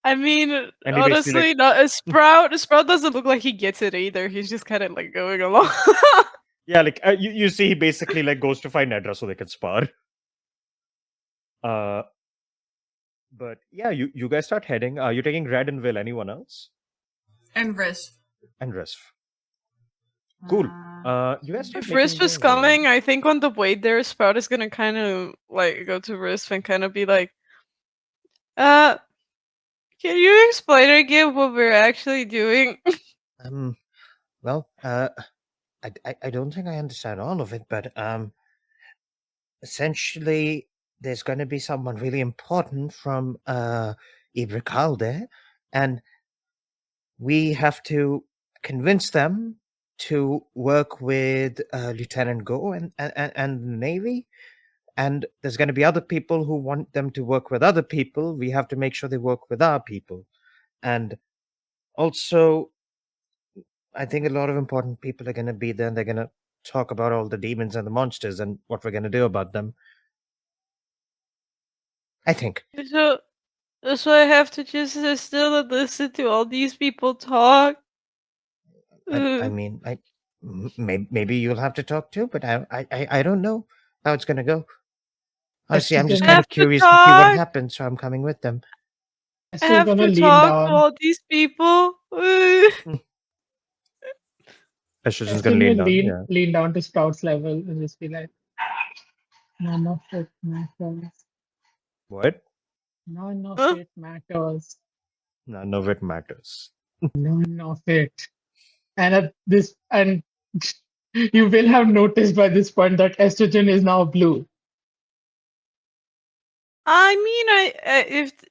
I mean, And he basically, honestly, like- not a Sprout. Sprout doesn't look like he gets it either. He's just kind of like going along. yeah, like you see, he basically like goes to find Nedra so they can spar. But yeah, you guys start heading. You're taking Red and Will. Anyone else? And Risk. And Risf. Cool. You guys start If making Risp is your way. coming, I think on the way there, Sprout is gonna kind of like go to Risp and kind of be like, can you explain again what we're actually doing? Well, I don't think I understand all of it, but essentially, there's going to be someone really important from Ibrikal there, and we have to convince them to work with Lieutenant Go and the Navy. And there's going to be other people who want them to work with other people. We have to make sure they work with our people. And also, I think a lot of important people are going to be there, and they're going to talk about all the demons and the monsters and what we're going to do about them. I think. So I have to just sit still and listen to all these people talk. I mean, maybe you'll have to talk too, but I don't know how it's going to go. Honestly, I'm just Estrogen- kind Have of to curious to see what talk. happens, so I'm coming with them. I Esther's have gonna to lean talk to down. all these people. Estrogen's Esther's gonna lean down. lean, Yeah. lean down to Sprout's level and just be like, none of it matters. What? None of Huh? it matters. None of it matters. None of it. And and you will have noticed by this point that estrogen is now blue. I mean,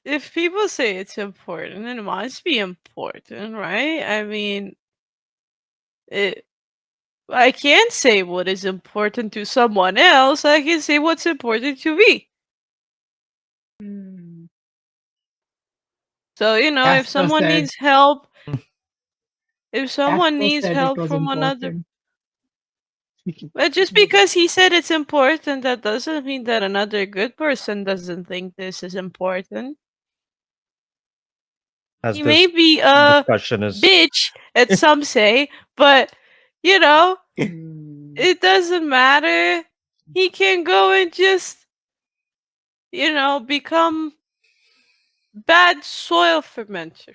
if people say it's important, it must be important, right? I mean, I can't say what is important to someone else. I can say what's important to me. Hmm. So if Casper someone said- needs help, if someone Casper needs said it help was from another, important. but just because he said it's important, that doesn't mean that another good person doesn't think this is important. As He this may be a discussion is bitch, as some say, but Hmm. it doesn't matter. He can go and just become bad soil fermenter.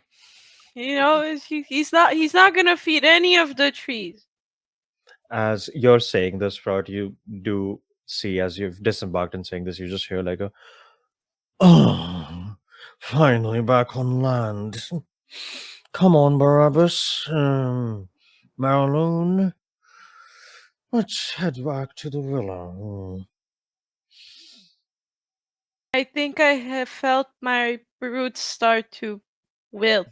He's not gonna feed any of the trees. as you're saying this, Sprout, you do see as you've disembarked and saying this, you just hear like a Oh, finally back on land. Come on, Barabbas. Marloon. Let's head back to the villa. I think I have felt my roots start to wilt.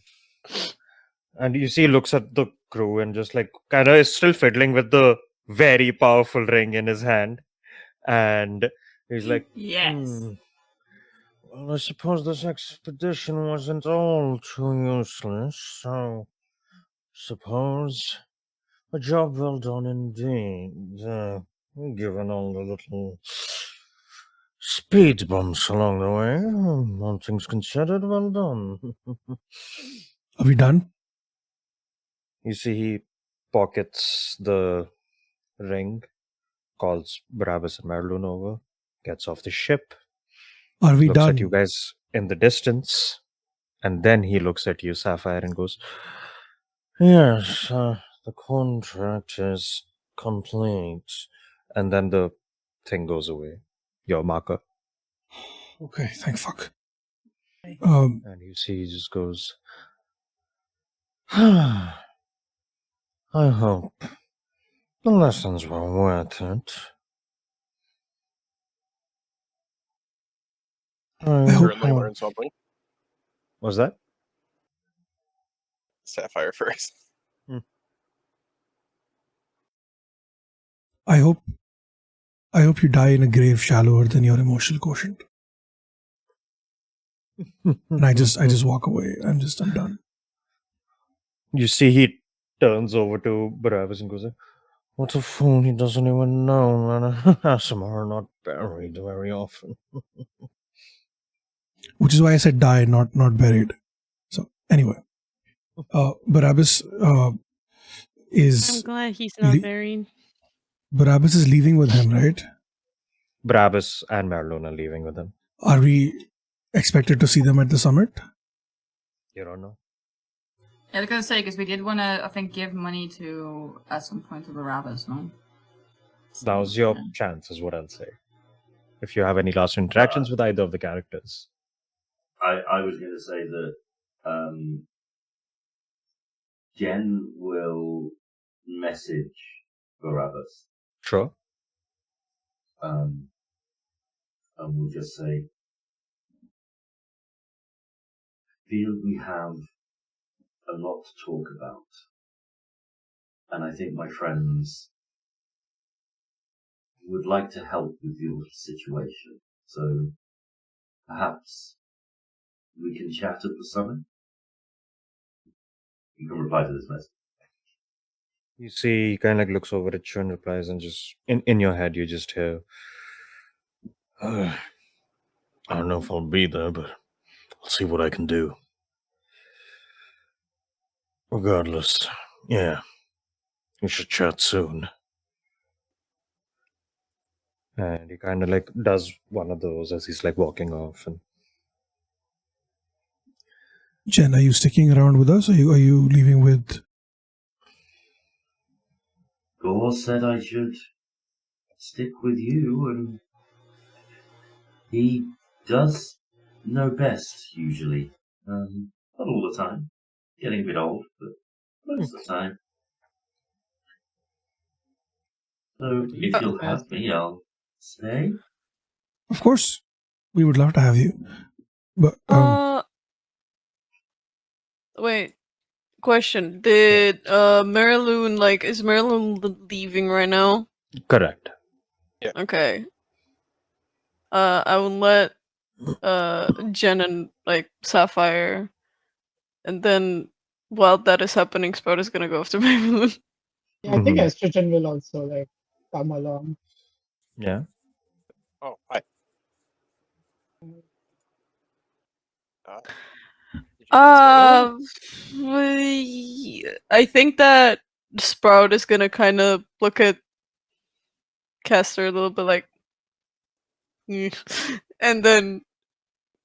And you see, he looks at the crew and just like kind of is still fiddling with the very powerful ring in his hand. And he's like, Yes. Well, I suppose this expedition wasn't all too useless, so suppose a job well done indeed. Given all the little speed bumps along the way, all things considered, well done. Are we done? you see, he pockets the ring, calls Barabbas and Marloon over, gets off the ship, Are we looks done? at you guys in the distance, and then he looks at you, Sapphire, and goes, Yes, the contract is complete. and then the thing goes away, your marker. Okay, thank fuck. And you see, he just goes, I hope the lessons were worth it. I hope- Certainly learned something. what's that? Sapphire first. I hope you die in a grave shallower than your emotional quotient. And I just walk away. I'm done. You see, he turns over to Barabbas and goes, What a fool, he doesn't even know that Asima are not buried very often. Which is why I said die, not buried. So anyway, Barabbas I'm is glad he's not Le- buried. Barabbas is leaving with him, right? Barabbas and Marloon are leaving with him. Are we expected to see them at the summit? You don't know. Yeah, I was gonna say, because we did want to, I think, give money to, at some point, to Barabbas, no? Now's your chance, is what I'll say. If you have any last interactions with either of the characters. I was going to say that Jen will message Barabbas. Sure. And we'll just say, feel we have a lot to talk about. And I think my friends would like to help with your situation. So perhaps we can chat at the summit. You can reply to this message. You see, he kind of like looks over at you and replies, and just in your head, you just hear, I don't know if I'll be there, but I'll see what I can do. Regardless, yeah, we should chat soon. and he kind of like does one of those as he's like walking off. And Jen, are you sticking around with us? Or are you leaving with? Gore said I should stick with you, and he does know best, usually. Not all the time. Getting a bit old, but most of the time. So, if you'll have me, I'll stay. Of course, we would love to have you. But Wait. Question. Did Mariloon, like, is Mariloon leaving right now? correct. Okay. I would let Jen and like Sapphire, and then while that is happening, Sprout is gonna go after Mariloon. Yeah, I think Mhm. Estrogen will also like come along. Yeah. Oh, hi. I think that Sprout is gonna kind of look at Caster a little bit like, and then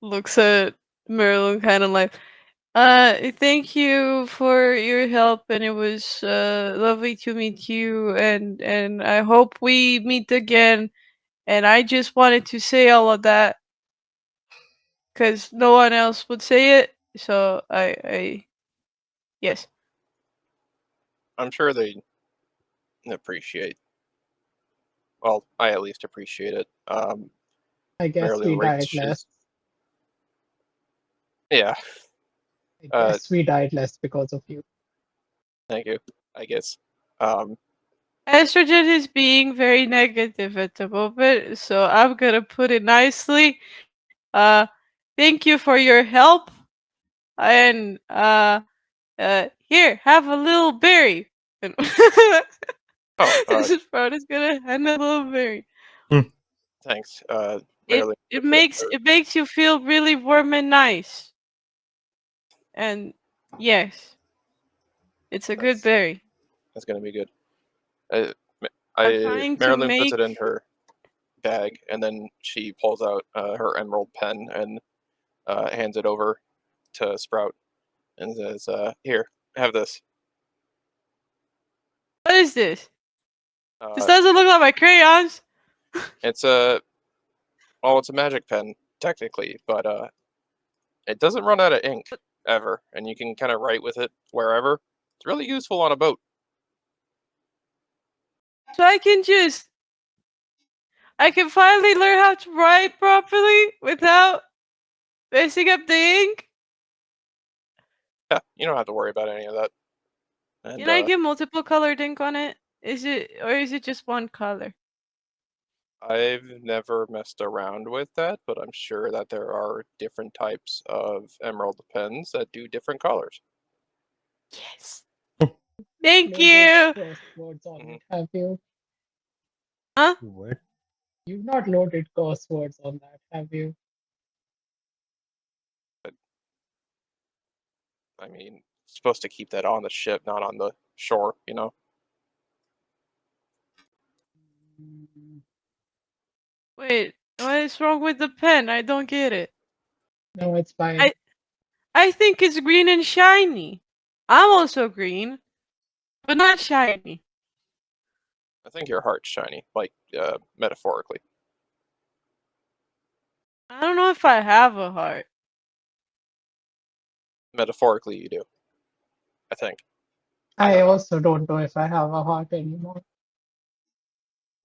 looks at Marilyn kind of like, thank you for your help, and it was lovely to meet you, and I hope we meet again. And I just wanted to say all of that because no one else would say it, so I Yes. I'm sure they appreciate. Well, I at least appreciate it. I guess Marilyn we died Rich less. is. Yeah, I guess we died less because of you. thank you. I guess. Estrogen is being very negative at the moment, so I'm gonna put it nicely. Thank you for your help, and here, have a little berry. And Sprout is gonna hand a little berry. Thanks. It Marilyn. it makes you feel really warm and nice. And yes, it's a good berry. That's gonna be good. I'm trying to Marilyn puts make it in her bag, and then she pulls out her emerald pen and hands it over to Sprout, and says, "Here, have this." What is this? This doesn't look like my crayons. It's a it's a magic pen technically, but it doesn't run out of ink ever, and you can kind of write with it wherever. It's really useful on a boat. So I can finally learn how to write properly without messing up the ink. Yeah, you don't have to worry about any of that. And, Can I get multiple colored ink on it? Is it just one color? I've never messed around with that, but I'm sure that there are different types of emerald pens that do different colors. Yes. Thank Loaded you. crosswords on it, have you? Huh? What? You've not loaded crosswords on that, have you? I mean, supposed to keep that on the ship, not on the shore, you know? Wait, what is wrong with the pen? I don't get it. No, it's fine. I think it's green and shiny. I'm also green, but not shiny. I think your heart's shiny, like, metaphorically. I don't know if I have a heart. Metaphorically, you do. I think. I also don't know if I have a heart anymore.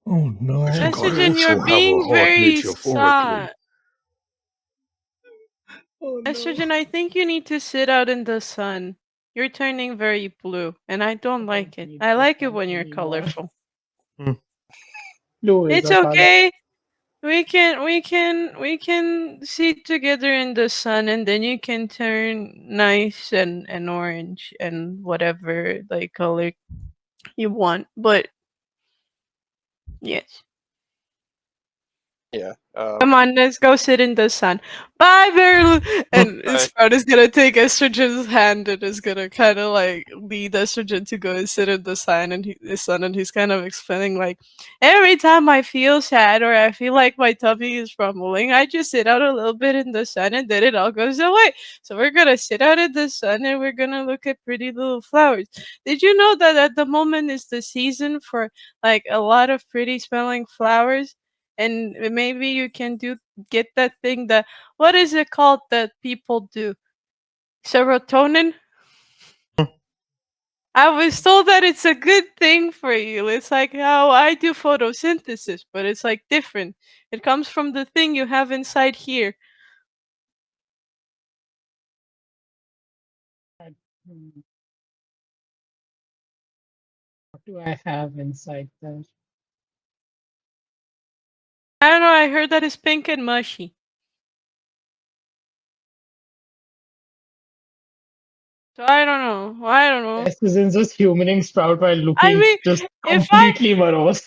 Oh no. I think I Estrogen, also you're have a being heart very metaphorically. sad. Oh, no. Estrogen, I think you need to sit out in the sun. You're turning very blue, and I don't like it. I like it when you're colorful. Blue is It's a color. okay. We can sit together in the sun, and then you can turn nice and orange and whatever like color you want. But yes. Yeah. Come on, let's go sit in the sun. Bye, Marilyn. And Sprout is gonna take Estrogen's hand and is gonna kind of like lead Estrogen to go and sit in the sun, and he's kind of explaining like, every time I feel sad or I feel like my tummy is rumbling, I just sit out a little bit in the sun, and then it all goes away. So we're gonna sit out in the sun, and we're gonna look at pretty little flowers. Did you know that at the moment is the season for like a lot of pretty smelling flowers? And maybe you can get that thing that, what is it called that people do? Serotonin? I was told that it's a good thing for you. It's like how I do photosynthesis, but it's like different. It comes from the thing you have inside here. What do I have inside there? I don't know, I heard that it's pink and mushy. So I don't know. I don't know. Estrogen's just humaning Sprout while looking mean, just if completely morose.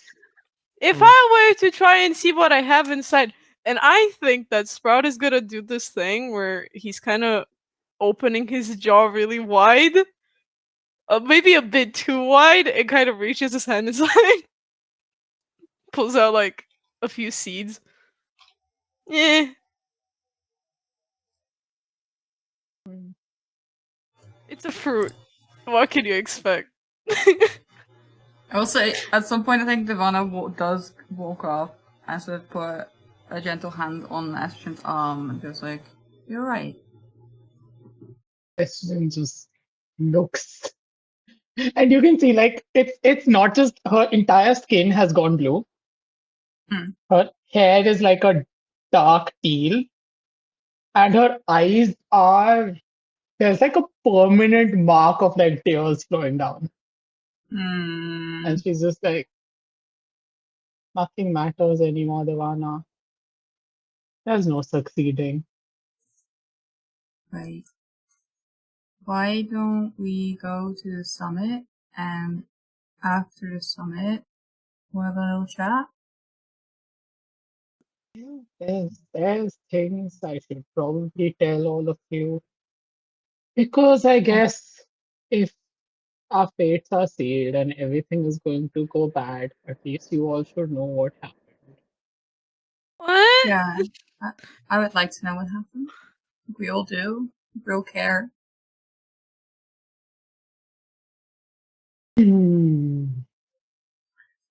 If I were to try and see what I have inside, and I think that Sprout is gonna do this thing where he's kind of opening his jaw really wide, maybe a bit too wide, and kind of reaches his hand inside, pulls out like a few seeds. Yeah, it's a fruit. What can you expect? I will say, at some point, I think Divana does walk up and sort of put a gentle hand on Estrogen's arm and goes like, "You're right." Estrogen just looks, and you can see like it's not just her entire skin has gone blue. Her hair is like a dark teal, and her eyes are there's like a permanent mark of like tears flowing down, and she's just like, nothing matters anymore, Devana. There's no succeeding. Right. Why don't we go to the summit, and after the summit, we'll have a little chat? There's things I should probably tell all of you. Because I guess if our fates are sealed and everything is going to go bad, at least you all should know what happened. What? Yeah, I would like to know what happened. We all do. We all care.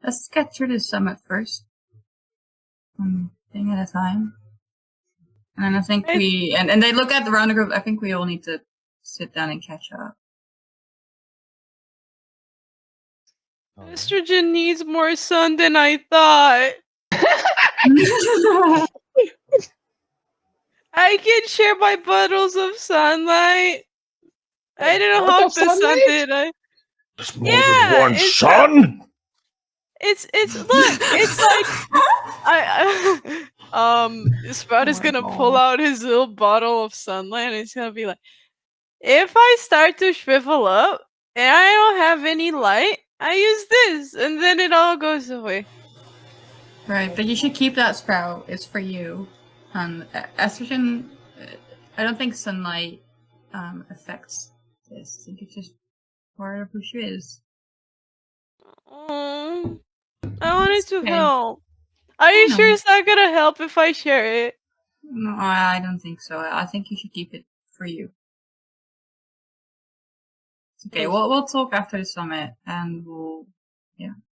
Let's get through the summit first. One thing at a time. And I think and they look at the round group. I think we all need to sit down and catch up. Estrogen needs more sun than I thought. I can share my bottles of sunlight. I didn't What hog of the sun, sunlight? did I? There's more than one it's sun. It's look, it's like Sprout is gonna pull out his little bottle of sunlight and he's gonna be like, if I start to shrivel up and I don't have any light, I use this and then it all goes away. Right, but you should keep that, Sprout. It's for you. Estrogen, I don't think sunlight affects this. I think it's just part of who she is. I wanted to okay. help. Are you sure it's not gonna help if I share it? No, I don't think so. I think you should keep it for you. It's okay. We'll talk after the summit, and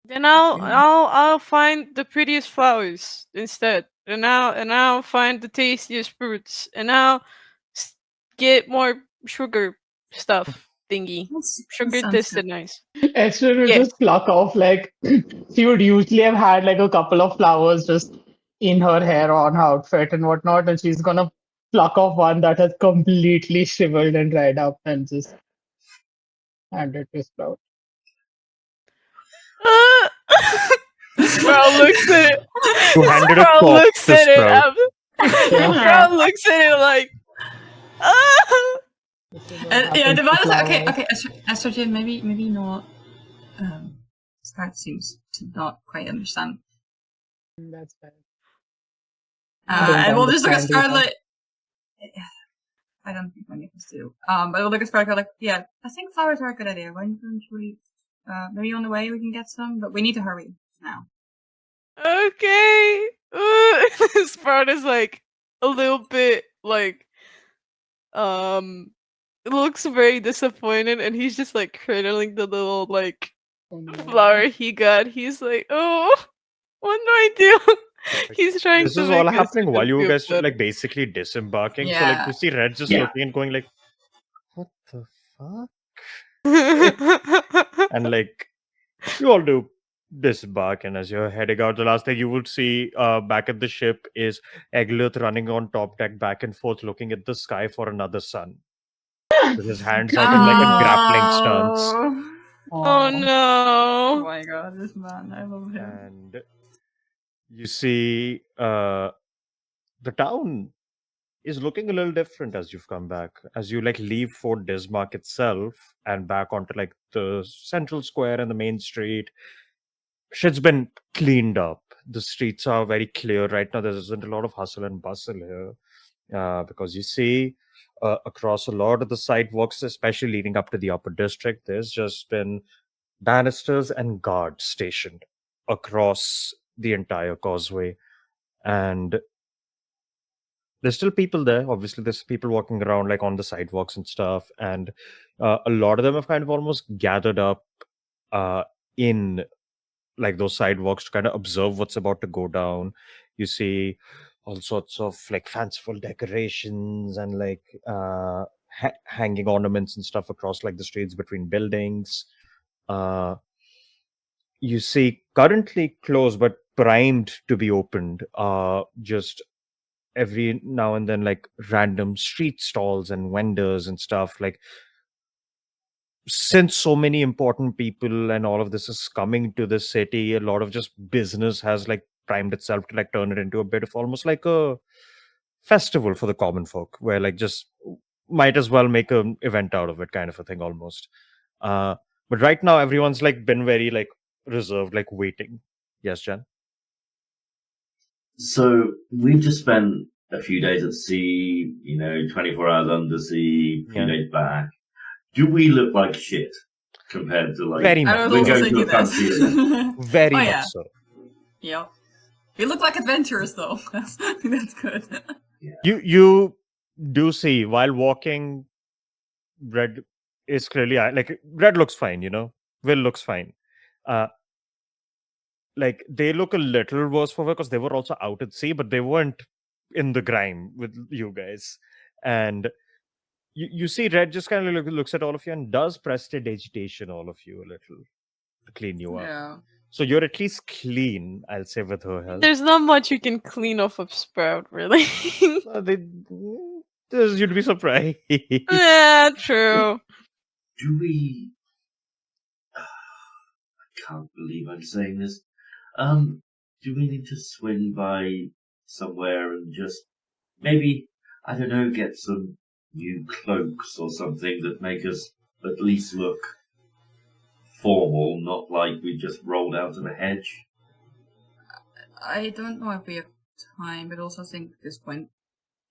Then I'll find the prettiest flowers instead, and I'll find the tastiest fruits, and I'll get more sugar stuff thingy. Sugar tasted nice. Esther would just pluck off like she would usually have had like a couple of flowers just in her hair on her outfit and whatnot, and she's gonna pluck off one that has completely shriveled and dried up and just hand it to Sprout. Sprout looks at it. You handed a Sprout corpse looks to at it. Sprout. Sprout looks at it like. yeah, the violence. Okay, Estrogen, maybe not. Sprout seems to not quite understand. That's fair. And we'll just look at Scarlet. I don't think many of us do. But we'll look at Scarlet like, yeah, I think flowers are a good idea. Why don't we? Maybe on the way we can get some, but we need to hurry now. Okay. Sprout is like a little bit like looks very disappointed and he's just like cradling the little like flower he got. He's like, oh, what do I do? He's trying This to is make all us happening while you feel guys are better. like basically disembarking. So Yeah. like you see Red just Yeah. looking and going like, what the fuck? And like you all do disembark, and as you're heading out, the last thing you would see back at the ship is Egluth running on top deck back and forth looking at the sky for another sun. With his hands out in like a grappling stance. Oh no. Oh my god, this man, I love him. And you see the town is looking a little different as you've come back. As you like leave Fort Dismark itself and back onto like the central square and the main street, shit's been cleaned up. The streets are very clear right now. There isn't a lot of hustle and bustle here because you see across a lot of the sidewalks, especially leading up to the upper district, there's just been banisters and guards stationed across the entire causeway. And there's still people there. Obviously, there's people walking around like on the sidewalks and stuff. And a lot of them have kind of almost gathered up in like those sidewalks to kind of observe what's about to go down. You see all sorts of like fanciful decorations and like hanging ornaments and stuff across like the streets between buildings. You see currently closed but primed to be opened. Just every now and then, like random street stalls and vendors and stuff. Like, since so many important people and all of this is coming to the city, a lot of just business has like primed itself to like turn it into a bit of almost like a festival for the common folk, where like just might as well make an event out of it, kind of a thing almost. But right now everyone's like been very like reserved, like waiting. Yes, Jen? So we've just spent a few days at sea, 24 hours under sea, a few Yeah. days back. Do we look like shit compared to like Very I much. was We're also going to thinking a fancy event. this. Very Oh, much yeah. so. Yep. You look like adventurers, though. That's good. You do see while walking, Red is clearly like Red looks fine, Will looks fine. Like they look a little worse for wear because they were also out at sea, but they weren't in the grime with you guys. And you see Red just kind of looks at all of you and does prestidigitation all of you a little to clean you up. Yeah. So you're at least clean, I'll say, with her help. There's not much you can clean off of Sprout, really. You'd be surprised. Yeah, true. Do we? I can't believe I'm saying this. Do we need to swing by somewhere and just maybe, I don't know, get some new cloaks or something that make us at least look formal, not like we just rolled out of a hedge? I don't know if we have time, but also think at this point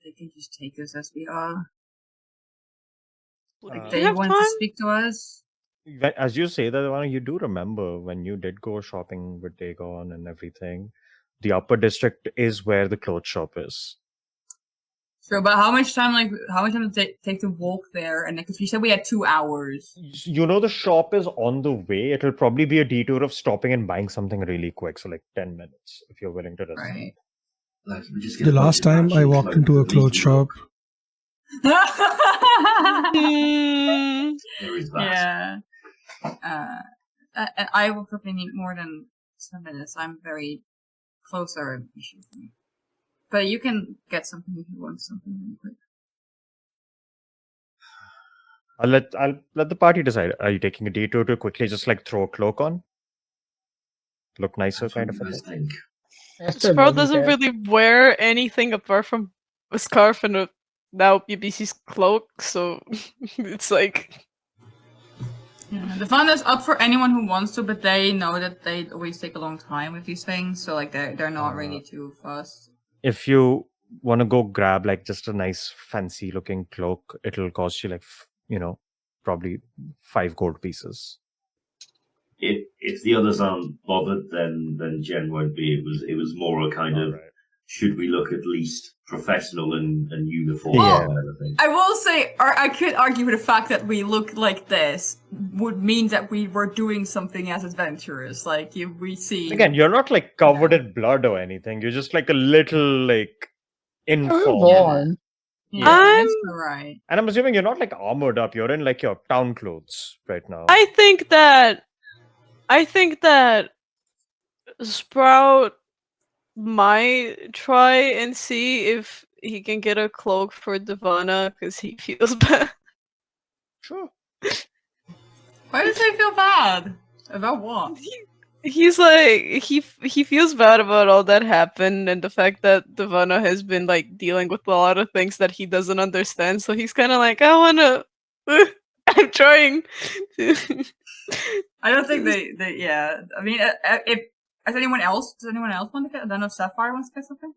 they can just take us as we are. If Do they you have want time? to speak to us. As you say that, Ivana, you do remember when you did go shopping with Dagon and everything. The upper district is where the clothes shop is. Sure, but how much time does it take to walk there? And because we said we had 2 hours. You know the shop is on the way. It'll probably be a detour of stopping and buying something really quick. So like 10 minutes if you're willing to risk it. Right. Like, we just get The a bunch last of time I matching walked into a clothes, at least clothes we shop, look. Hmm. There is that. Yeah. I will probably need more than 10 minutes. I'm very closer. But you can get something if you want something really quick. I'll let the party decide. Are you taking a detour to quickly just like throw a cloak on? Look nicer, That's what kind of you a guys thing. think. Esther Sprout doesn't care. really wear anything apart from a scarf and a now BBC's cloak, so it's like Yeah. The fund is up for anyone who wants to, but they know that they always take a long time with these things, so like they're not really too fussed. If you want to go grab like just a nice fancy looking cloak, it'll cost you like probably 5 gold pieces. If the others aren't bothered, then Jen won't be. It was more a kind of Alright. should we look at least professional and uniform Yeah. kind of thing. I will say, I could argue with the fact that we look like this would mean that we were doing something as adventurers. Like we see Again, you're not like covered in blood or anything. You're just like a little like informal. Born. Yeah, I'm- that's right. And I'm assuming you're not like armored up. You're in like your town clothes right now. I think that Sprout might try and see if he can get a cloak for Devana because he feels bad. Sure. Why does he feel bad? About what? He's like he feels bad about all that happened and the fact that Devana has been like dealing with a lot of things that he doesn't understand. So he's kind of like, I wanna. I'm trying. To... I don't think they yeah. I mean, if does anyone else want to get? I don't know if Sapphire wants to get something.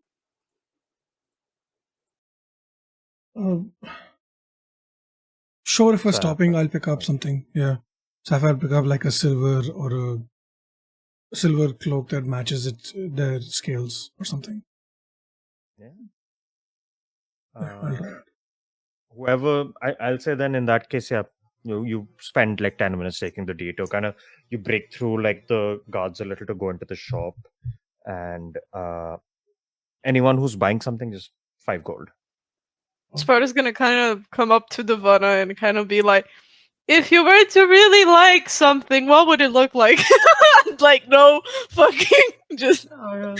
Sure, if we're Sapphire. stopping, I'll pick up something. Yeah. Sapphire pick up like a silver or a silver cloak that matches their scales or something. Yeah. I'll try it. Whoever I'll say then in that case, yeah, you spend like 10 minutes taking the detour. Kind of you break through like the guards a little to go into the shop, and anyone who's buying something just 5 gold. Sprout is gonna kind of come up to Devana and kind of be like, if you were to really like something, what would it look like? Like, no fucking just. Oh,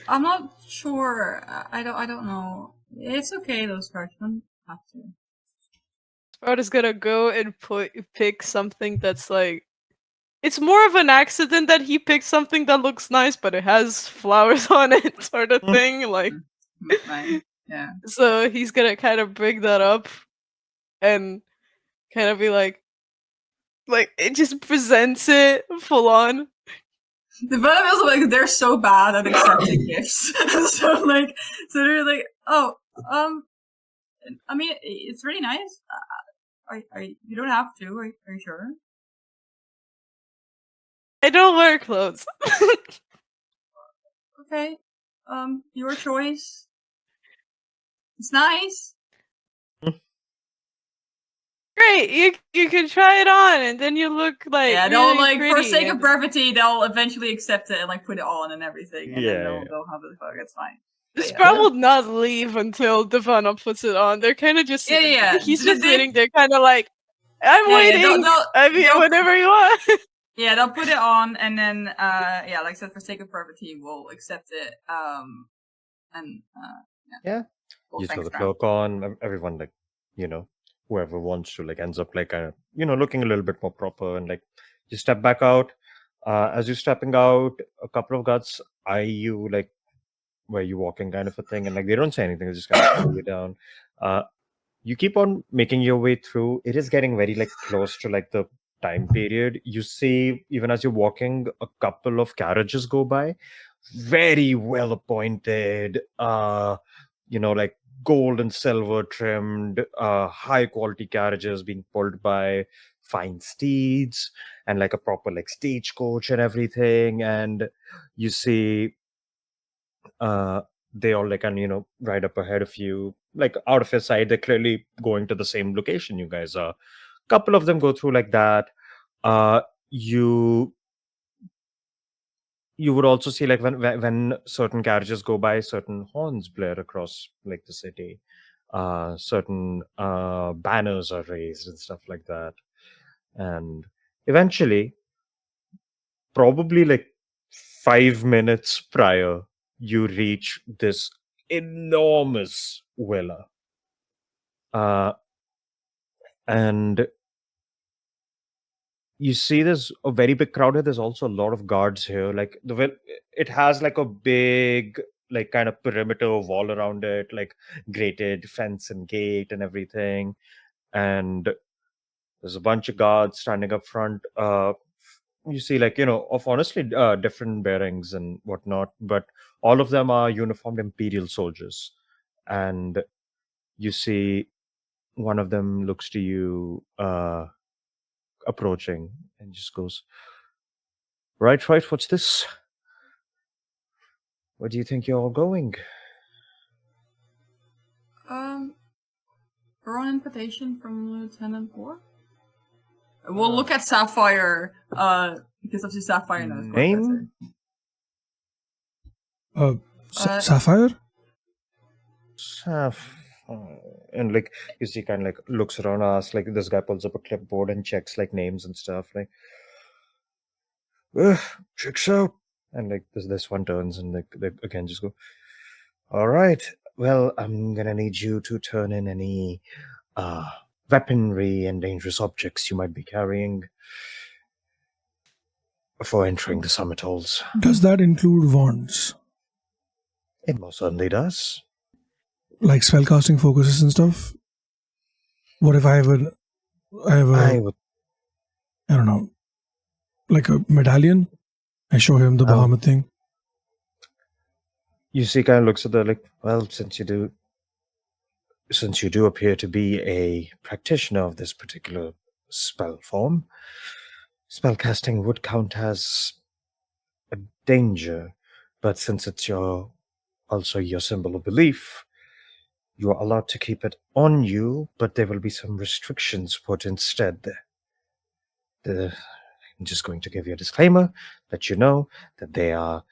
I'm not sure. I don't know. It's okay. Those cards don't have to. Sprout is gonna go and pick something that's like. It's more of an accident that he picked something that looks nice, but it has flowers on it, sort of thing. Like, Fine. Yeah. so he's gonna kind of bring that up, and kind of be like it just presents it full on. The Venom is like they're so bad at accepting gifts. So they're like, oh, I mean, it's really nice. You don't have to. Are you sure? I don't wear clothes. Okay. Your choice. It's nice. Great, you can try it on, and then you look like Yeah, they'll really for pretty sake of and- brevity, they'll eventually accept it and put it on and everything, and Yeah, then they'll have it. Fuck, it's fine. Sprout will not leave until Devana puts it on. They're kind of just Yeah. He's just sitting there, kind of like, I'm waiting. I mean, whenever you want. Yeah, they'll put it on, and then like I said, for sake of brevity, we'll accept it. Yeah. Well, You throw thanks, the Brown. cloak on. Everyone whoever wants to ends up looking a little bit more proper, and you step back out. As you're stepping out, a couple of guards eye you where you walking kind of a thing, and they don't say anything. They just kind of slow you down. You keep on making your way through. It is getting very close to the time period. You see, even as you're walking, a couple of carriages go by, very well appointed. Gold and silver trimmed, high quality carriages being pulled by fine steeds, and a proper stagecoach and everything. And you see they all ride up ahead of you, out of your sight. They're clearly going to the same location you guys are. Couple of them go through like that. You would also see when certain carriages go by, certain horns blare across the city. Certain banners are raised and stuff like that. And eventually, probably 5 minutes prior, you reach this enormous villa. And you see there's a very big crowd here. There's also a lot of guards here. It has a big kind of perimeter wall around it, grated fence and gate and everything. And there's a bunch of guards standing up front. You see of honestly different bearings and whatnot, but all of them are uniformed imperial soldiers. And you see one of them looks to you approaching and just goes, right, what's this? Where do you think you're all going? We're on invitation from Lieutenant Gore. We'll look at Sapphire, because obviously Sapphire knows what Name? Sapphire? And you see kind of looks around us, this guy pulls up a clipboard and checks names and stuff, checks out. And this one turns and they again just go, all right, well, I'm gonna need you to turn in any weaponry and dangerous objects you might be carrying before entering the summit halls. Does that include wands? It most certainly does. Like spellcasting focuses and stuff? What if I have a I don't know, like a medallion? I show him the Bahamut thing. You see, kind of looks at the well, since you do appear to be a practitioner of this particular spell form, spellcasting would count as a danger. But since it's also your symbol of belief, you are allowed to keep it on you, but there will be some restrictions put instead. I'm just going to give you a disclaimer, let you know that they are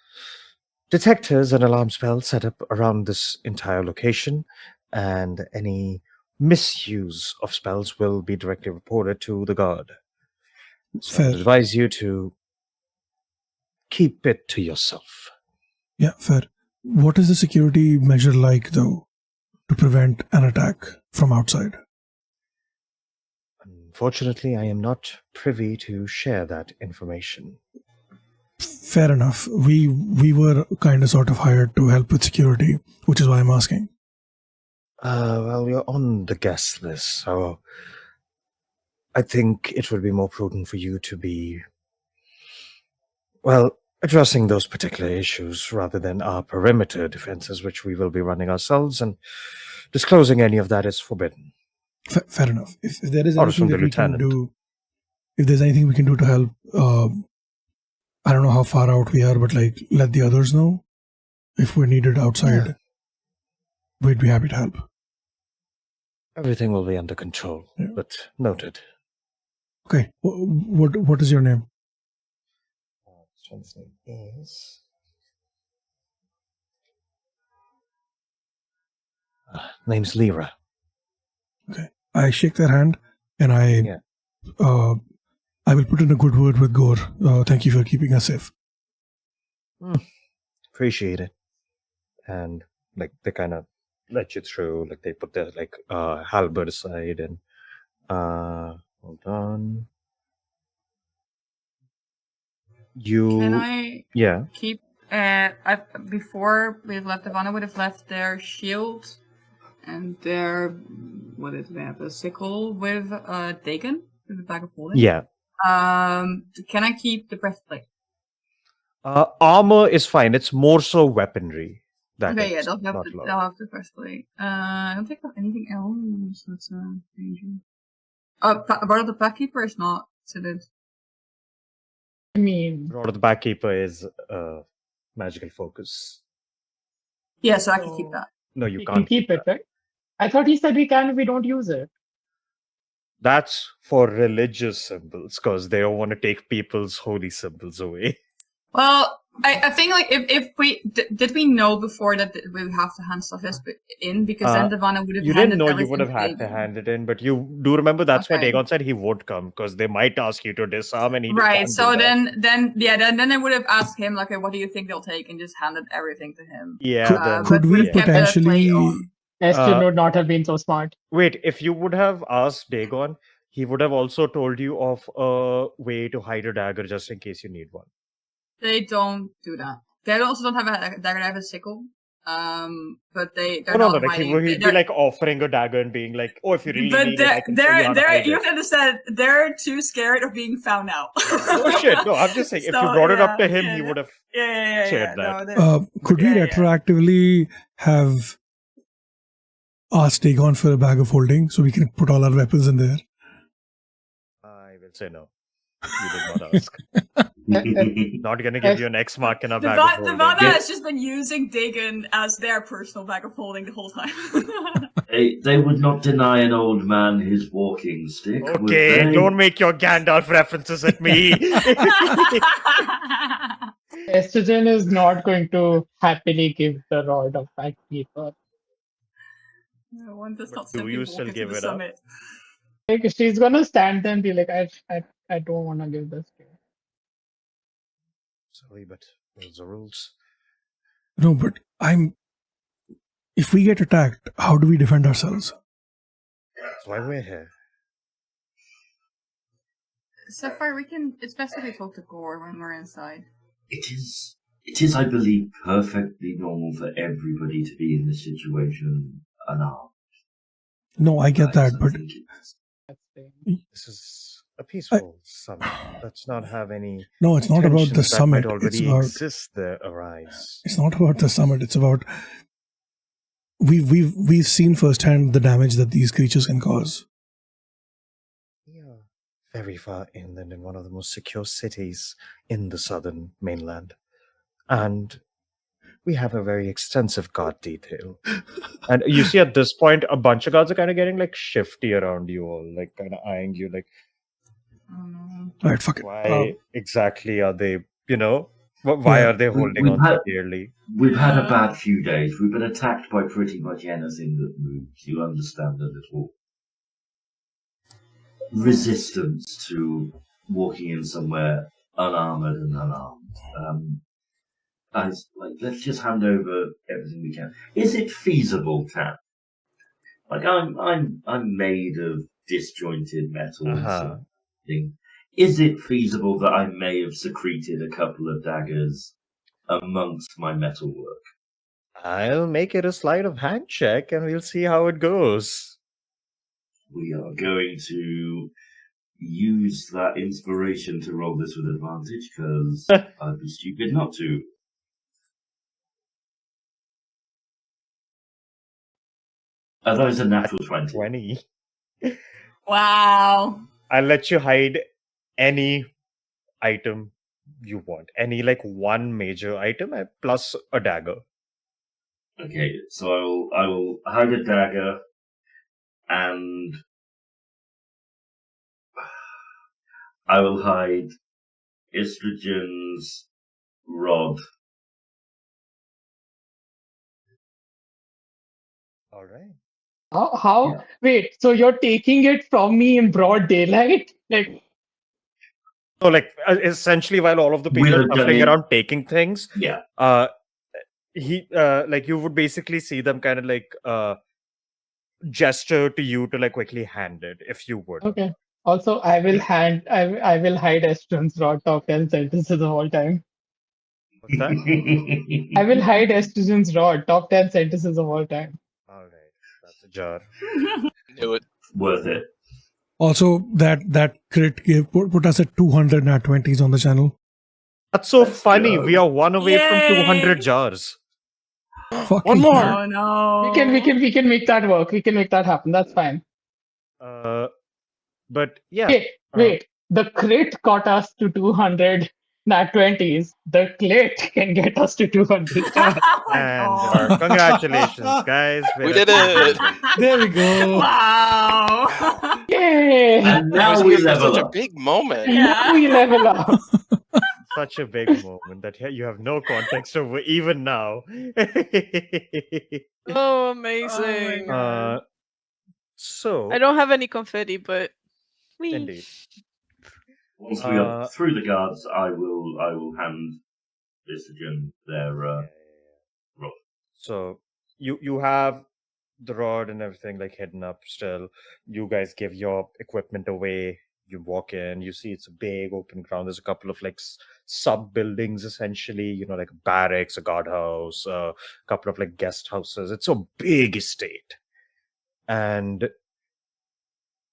detectors and alarm spells set up around this entire location, and any misuse of spells will be directly reported to the guard. So I Fair. would advise you to keep it to yourself. Yeah, fair. What is the security measure like, though, to prevent an attack from outside? Unfortunately, I am not privy to share that information. Fair enough. We were kind of sort of hired to help with security, which is why I'm asking. Well, you're on the guest list, so I think it would be more prudent for you to be, well, addressing those particular issues rather than our perimeter defenses, which we will be running ourselves, and disclosing any of that is forbidden. Fair enough. If there is Orders anything from the that we can lieutenant. do, if there's anything we can do to help, I don't know how far out we are, but like let the others know if we're needed outside. Yeah. We'd be happy to help. Everything will be under control, Yeah. but noted. Okay. What is your name? This one's name is... name's Lyra. Okay. I shake their hand and I will put in a good word with Gore. Thank you for keeping us safe. Appreciate it. And like they kind of let you through, like they put their like halberd aside and hold on. You Can I yeah. keep? Before we left, Ivana would have left their shield and their what is it? They have a sickle with Dagon with a bag of holding. Yeah. Can I keep the breastplate? Armor is fine. It's more so weaponry. Okay, yeah, it's they'll have not the low. they'll have the breastplate. I don't think I have anything else that's dangerous. Part of the packkeeper is not considered. I mean, Rod of the Backkeeper is magical focus. Yeah, so I can keep that. No, you we can't can keep it, right? I thought he said we can if we don't use it. That's for religious symbols because they don't want to take people's holy symbols away. Well, I think like if we did we know before that we would have to hand stuff in because then Devana would have. You handed didn't know you everything would have to had to Dagon. hand it in, but you do remember that's why Okay. Dagon said he won't come because they might ask you to disarm and he Right. can't So do that. then I would have asked him like, okay, what do you think they'll take, and just handed everything to him. Yeah. Could but we we've kept the plate potentially? on. Esther would not have been so smart. Wait, if you would have asked Dagon, he would have also told you of a way to hide a dagger just in case you need one. They don't do that. They also don't have a dagger. They have a sickle. But they're No, not like hiding. he'd be like offering a dagger and being like, "Oh, if you really But need it, I can show you how to hide you it." have to understand, they're too scared of being found out. No shit. No, I'm just saying, if you brought it up to him, he would have shared that. No, Could we retroactively have asked Dagon for a bag of holding so we can put all our weapons in there? I will say no. You did not ask. Not gonna give you an X mark in a bag of holding. Nevada has just been using Dagon as their personal bag of holding the whole time. They would not deny an old man his walking stick. would Okay, they? don't make your Gandalf references at me. Estrogen is not going to happily give the rod of Backkeeper. No, one does not do simply you walk still into give the it up? summit. Like she's gonna stand there and be like, I don't want to give this to you. Sorry, but those are rules. No, but if we get attacked, how do we defend ourselves? That's why we're here. Sapphire, it's best if we talk to Gore when we're inside. It is, I believe, perfectly normal for everybody to be in this situation unarmed. No, I get that, but That's the This is a peaceful summit. Let's not have any. no, it's not about the tensions that summit. might It's already about exist there arise. it's not about the summit. It's about we've seen firsthand the damage that these creatures can cause. We are very far inland in one of the most secure cities in the southern mainland, and we have a very extensive guard detail. And you see at this point, a bunch of guards are kind of getting like shifty around you all, like kind of eyeing you, like, Oh no. All right, fuck it. why exactly are they, Why Yeah. are they holding on so dearly? We've had a bad few days. We've been attacked by pretty much anything that moves. You understand a little resistance to walking in somewhere unarmored and unarmed. Let's just hand over everything we can. Is it feasible, Tat? Like I'm made of disjointed metal and something. Is it feasible that I may have secreted a couple of daggers amongst my metalwork? I'll make it a sleight of hand check and we'll see how it goes. We are going to use that inspiration to roll this with advantage, because I'd be stupid not to. That is a natural 20. 20. Wow. I'll let you hide any item you want. Any one major item plus a dagger. Okay, so I will hide a dagger, and I will hide Estrogen's rod. All right. How? Yeah. Wait, so you're taking it from me in broad daylight? So essentially while all of the people are shuffling around taking things, yeah. He you would basically see them kind of gesture to you to quickly hand it if you would. Okay. Also, I will hide Eston's rod top 10 sentences of all time. What's that? I will hide Estrogen's rod top 10 sentences of all time. All right, that's a jar. Knew it. Worth it. Also, that crit put us at 200 nat 20s on the channel. That's so funny. We are one away from Yay! 200 jars. Fucking One more. hell. Oh no. We can make that work. We can make that happen. That's fine. But yeah. Wait. The crit got us to 200 nat 20s. The clit can get us to 200 stars. Oh my And God. congratulations, guys. We did it. There we go. Wow. Yay! And now It we was level such a up. big moment. Now we level up. Such a big moment that you have no context over even now. Oh, amazing. God. So I don't have any confetti, but whee. indeed. Once we are through the guards, I will hand Estrogen their rod. So you have the rod and everything hidden up still. You guys give your equipment away. You walk in, you see it's a big open ground. There's a couple of sub buildings essentially, like a barracks, a guardhouse, a couple of guest houses. It's a big estate. And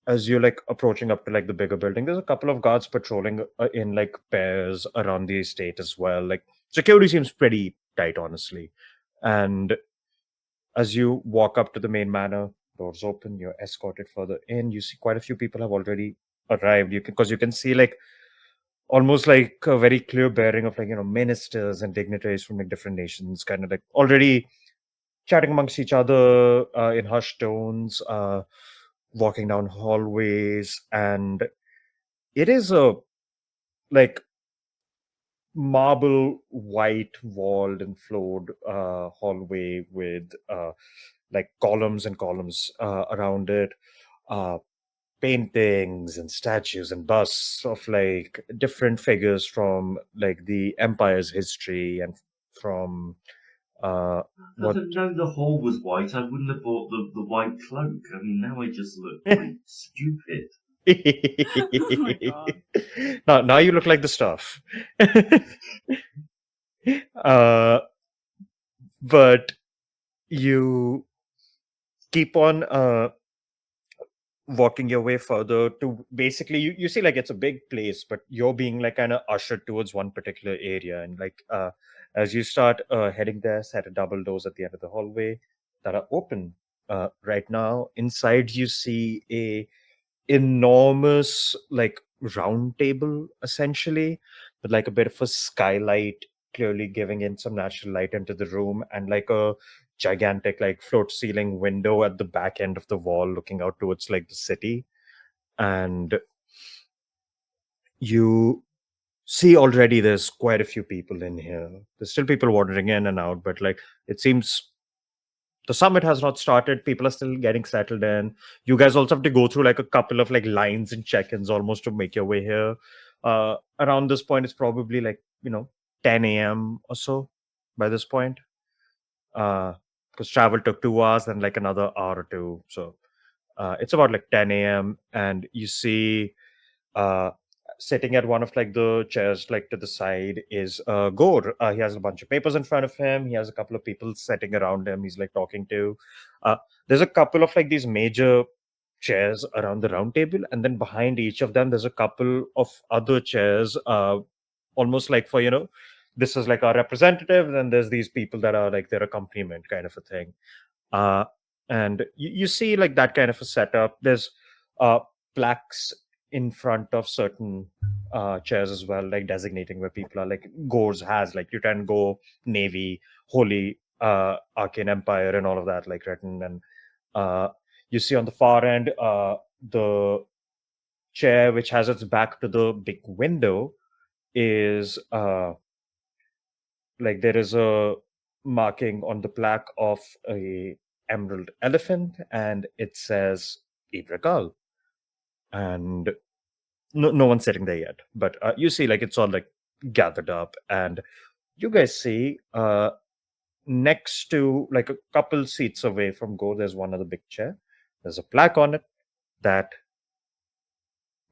as you're approaching up to the bigger building, there's a couple of guards patrolling in pairs around the estate as well. Security seems pretty tight, honestly. And as you walk up to the main manor, doors open, you're escorted further in. You see quite a few people have already arrived. You can see almost a very clear bearing of ministers and dignitaries from different nations, kind of already chatting amongst each other in hushed tones, walking down hallways, and it is a marble white walled and floored hallway with columns and columns around it, paintings and statues and busts of different figures from the empire's history and from If I had known the hall was white, I wouldn't have bought the white cloak. I mean, now I just look stupid. Oh my God. now you look like the stuff. But you keep on walking your way further to basically you see it's a big place, but you're being kind of ushered towards one particular area, and as you start heading there, set a double doors at the end of the hallway that are open right now. Inside you see a enormous round table essentially, with a bit of a skylight clearly giving in some natural light into the room, and a gigantic float ceiling window at the back end of the wall looking out towards the city. And you see already there's quite a few people in here. There's still people wandering in and out, but like it seems the summit has not started. People are still getting settled in. You guys also have to go through like a couple of like lines and check-ins almost to make your way here. Around this point, it's probably like 10 a.m. or so by this point. Because travel took 2 hours and like another hour or two. So it's about like 10 a.m. and you see sitting at one of like the chairs like to the side is Gore. He has a bunch of papers in front of him. He has a couple of people sitting around him. He's like talking to. There's a couple of like these major chairs around the round table, and then behind each of them there's a couple of other chairs, almost like for this is like our representative, and then there's these people that are like their accompaniment kind of a thing. And you see like that kind of a setup. There's plaques in front of certain chairs as well, like designating where people are. Like Gore's has like Lieutenant Gore, Navy, Holy Arcane Empire, and all of that like written. And you see on the far end the chair which has its back to the big window is like there is a marking on the plaque of a emerald elephant, and it says Ibrakal. And no one's sitting there yet, but you see like it's all like gathered up, and you guys see next to like a couple seats away from Go, there's one other big chair. There's a plaque on it that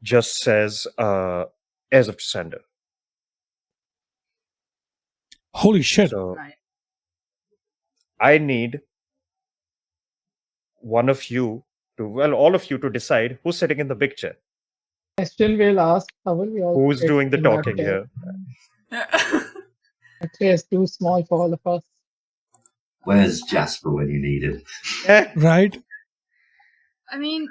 just says heirs of Descender. Holy shit. So Right. I need one of you all of you to decide who's sitting in the big chair. Question will ask, how will we all Who's fit doing the in that talking chair? here? That chair is too small for all of us. Where's Jasper when you need him? Right? I mean,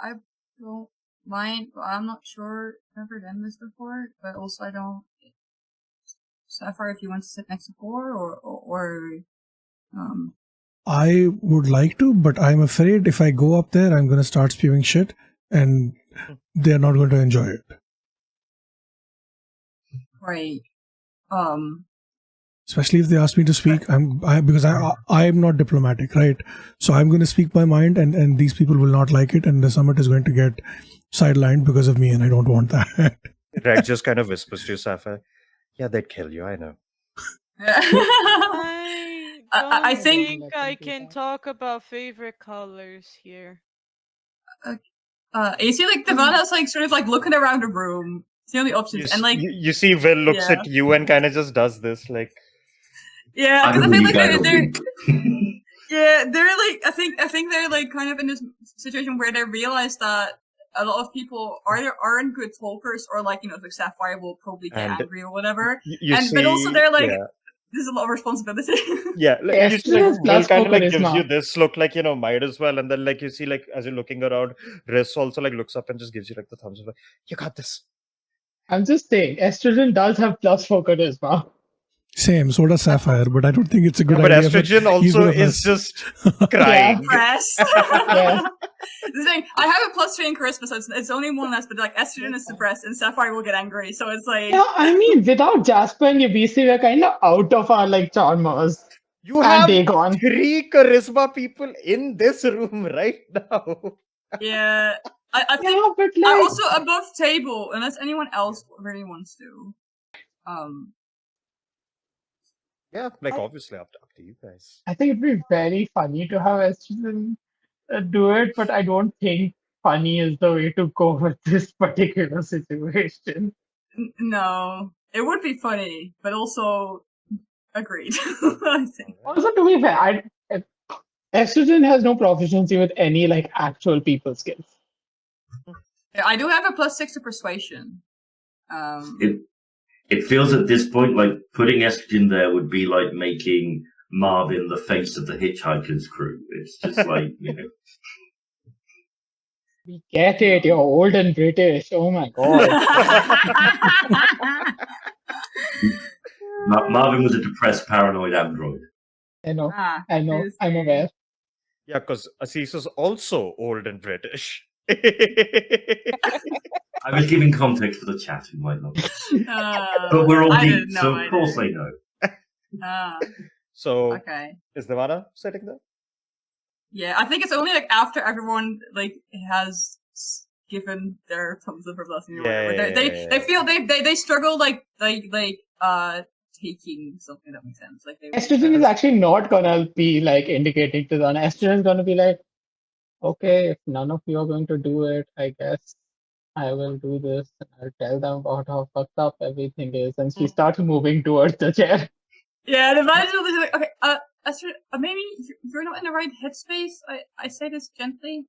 I don't mind. I'm not sure I've ever done this before, but also I don't. Sapphire, if you want to sit next to Gore, or I would like to, but I'm afraid if I go up there, I'm going to start spewing shit, and they're not going to enjoy it. right. Especially if they ask me to speak, because I'm not diplomatic, right? So I'm going to speak my mind, and these people will not like it, and the summit is going to get sidelined because of me, and I don't want that. Reg just kind of whispers to you, Sapphire. Yeah, they'd kill you, I know. I think I can talk about favorite colors here. you see like Devana's like sort of like looking around the room, seeing the options, and like you see Will looks Yeah. at you and kind of just does this like yeah, I because I know feel you like guys they're will yeah, they're like I think they're like kind of in this situation where they realize that a lot of people either aren't good talkers or like like Sapphire will probably get And angry or whatever. you And see, but also they're like yeah, there's a lot of responsibility. yeah like, Yes, you see, yes, like, plus Will kind of for like gives charisma. you this look like might as well, and then like you see like as you're looking around, Riz also like looks up and just gives you like the thumbs up, like, you got this. I'm just saying, estrogen does have plus for charisma. Same, so does Sapphire, but I don't think it's a good But idea. estrogen either also of is us. just crying. Press. Yeah. The thing, I have a plus 3 in charisma, so it's only one less, but like estrogen is suppressed and Sapphire will get angry, so it's like Yeah, I mean, without Jasper and UBC, we're kind of out of our like charmers. You And have Dagon. 3 charisma people in this room right now. yeah. I think Yeah, but I'm like, also above table, unless anyone else really wants to. Yeah, like obviously up to you guys. I think it'd be very funny to have estrogen do it, but I don't think funny is the way to go with this particular situation. No, it would be funny, but also agreed. I think. Also, to be fair, estrogen has no proficiency with any like actual people skills. Yeah, I do have a plus 6 to persuasion. It feels at this point like putting estrogen there would be like making Marvin the face of the Hitchhiker's Crew. It's just like, We get it, you're old and British. Oh my god. Marvin was a depressed, paranoid android. I know, Ah, I'm aware. Yeah, because Assis is also old and British. I was giving context for the chat who might not. Uh, But we're all I deep, didn't know so of course either. they know. So Okay. is Nirvana sitting there? Yeah, I think it's only like after everyone like has given their thumbs up or blessing or whatever. They feel they struggle like taking something that makes sense. Like they Estrogen is actually not gonna be like indicating to them. Estrogen is gonna be like, okay, if none of you are going to do it, I guess I will do this. I'll tell them about how fucked up everything is, and she starts moving towards the chair. Yeah, the manager is like, okay, maybe you're not in the right headspace. I say this gently.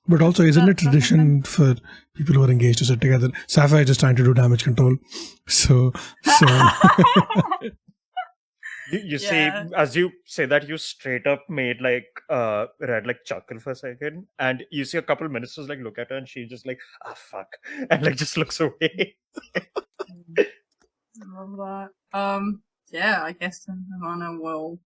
But also, isn't it That makes tradition for people who are engaged to sit together? Sapphire is just trying to do damage control. So You see, Yeah. as you say that, you straight up made like Red like chuckle for a second, and you see a couple ministers like look at her, and she just like, ah fuck, and like just looks away. Love that. Yeah, I guess Nirvana will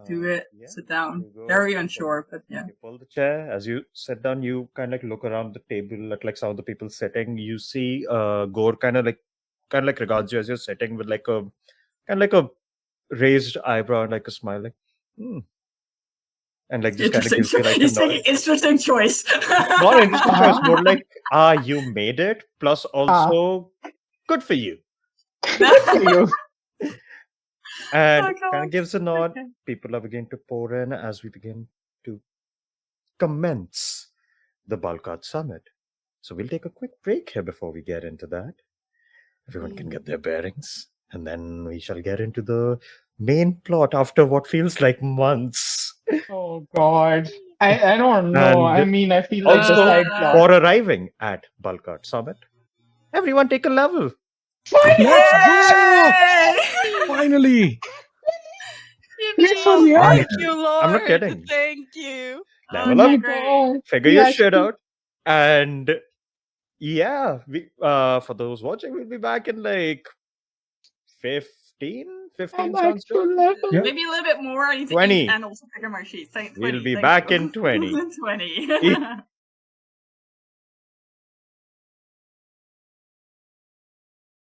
do it. Yeah, Sit down. you go, Very you unsure, but yeah. You pull the chair. As you sit down, you kind of like look around the table at like some of the people sitting. You see Gore kind of like regards you as you're sitting with like a kind of like a raised eyebrow and like a smile, like, and like just kind of gives you like a He's nod. saying interesting choice. Not interesting choice, more like, you made it. Plus, also, good for you. You. And Oh, kind God. of gives a nod. Okay. People are beginning to pour in as we begin to commence the Balkat Summit. So we'll take a quick break here before we get into that. Everyone can get their bearings, and then we shall get into the main plot after what feels like months. Oh God. I don't know. And I mean, I feel like the Also, side plot. for arriving at Balkat Summit, everyone take a level. let's go! Yay! Finally! Literally, Right. Thank you, Lord. I'm not kidding. Thank you. Level Oh my up, God. figure We your shit actually- out, and yeah, we for those watching, we'll be back in like 15 I'm sounds actual good. level. Yeah. Maybe a little bit more. I need to 20. eat and also figure my sheets. 20, We'll be thank back you. in 20. 20.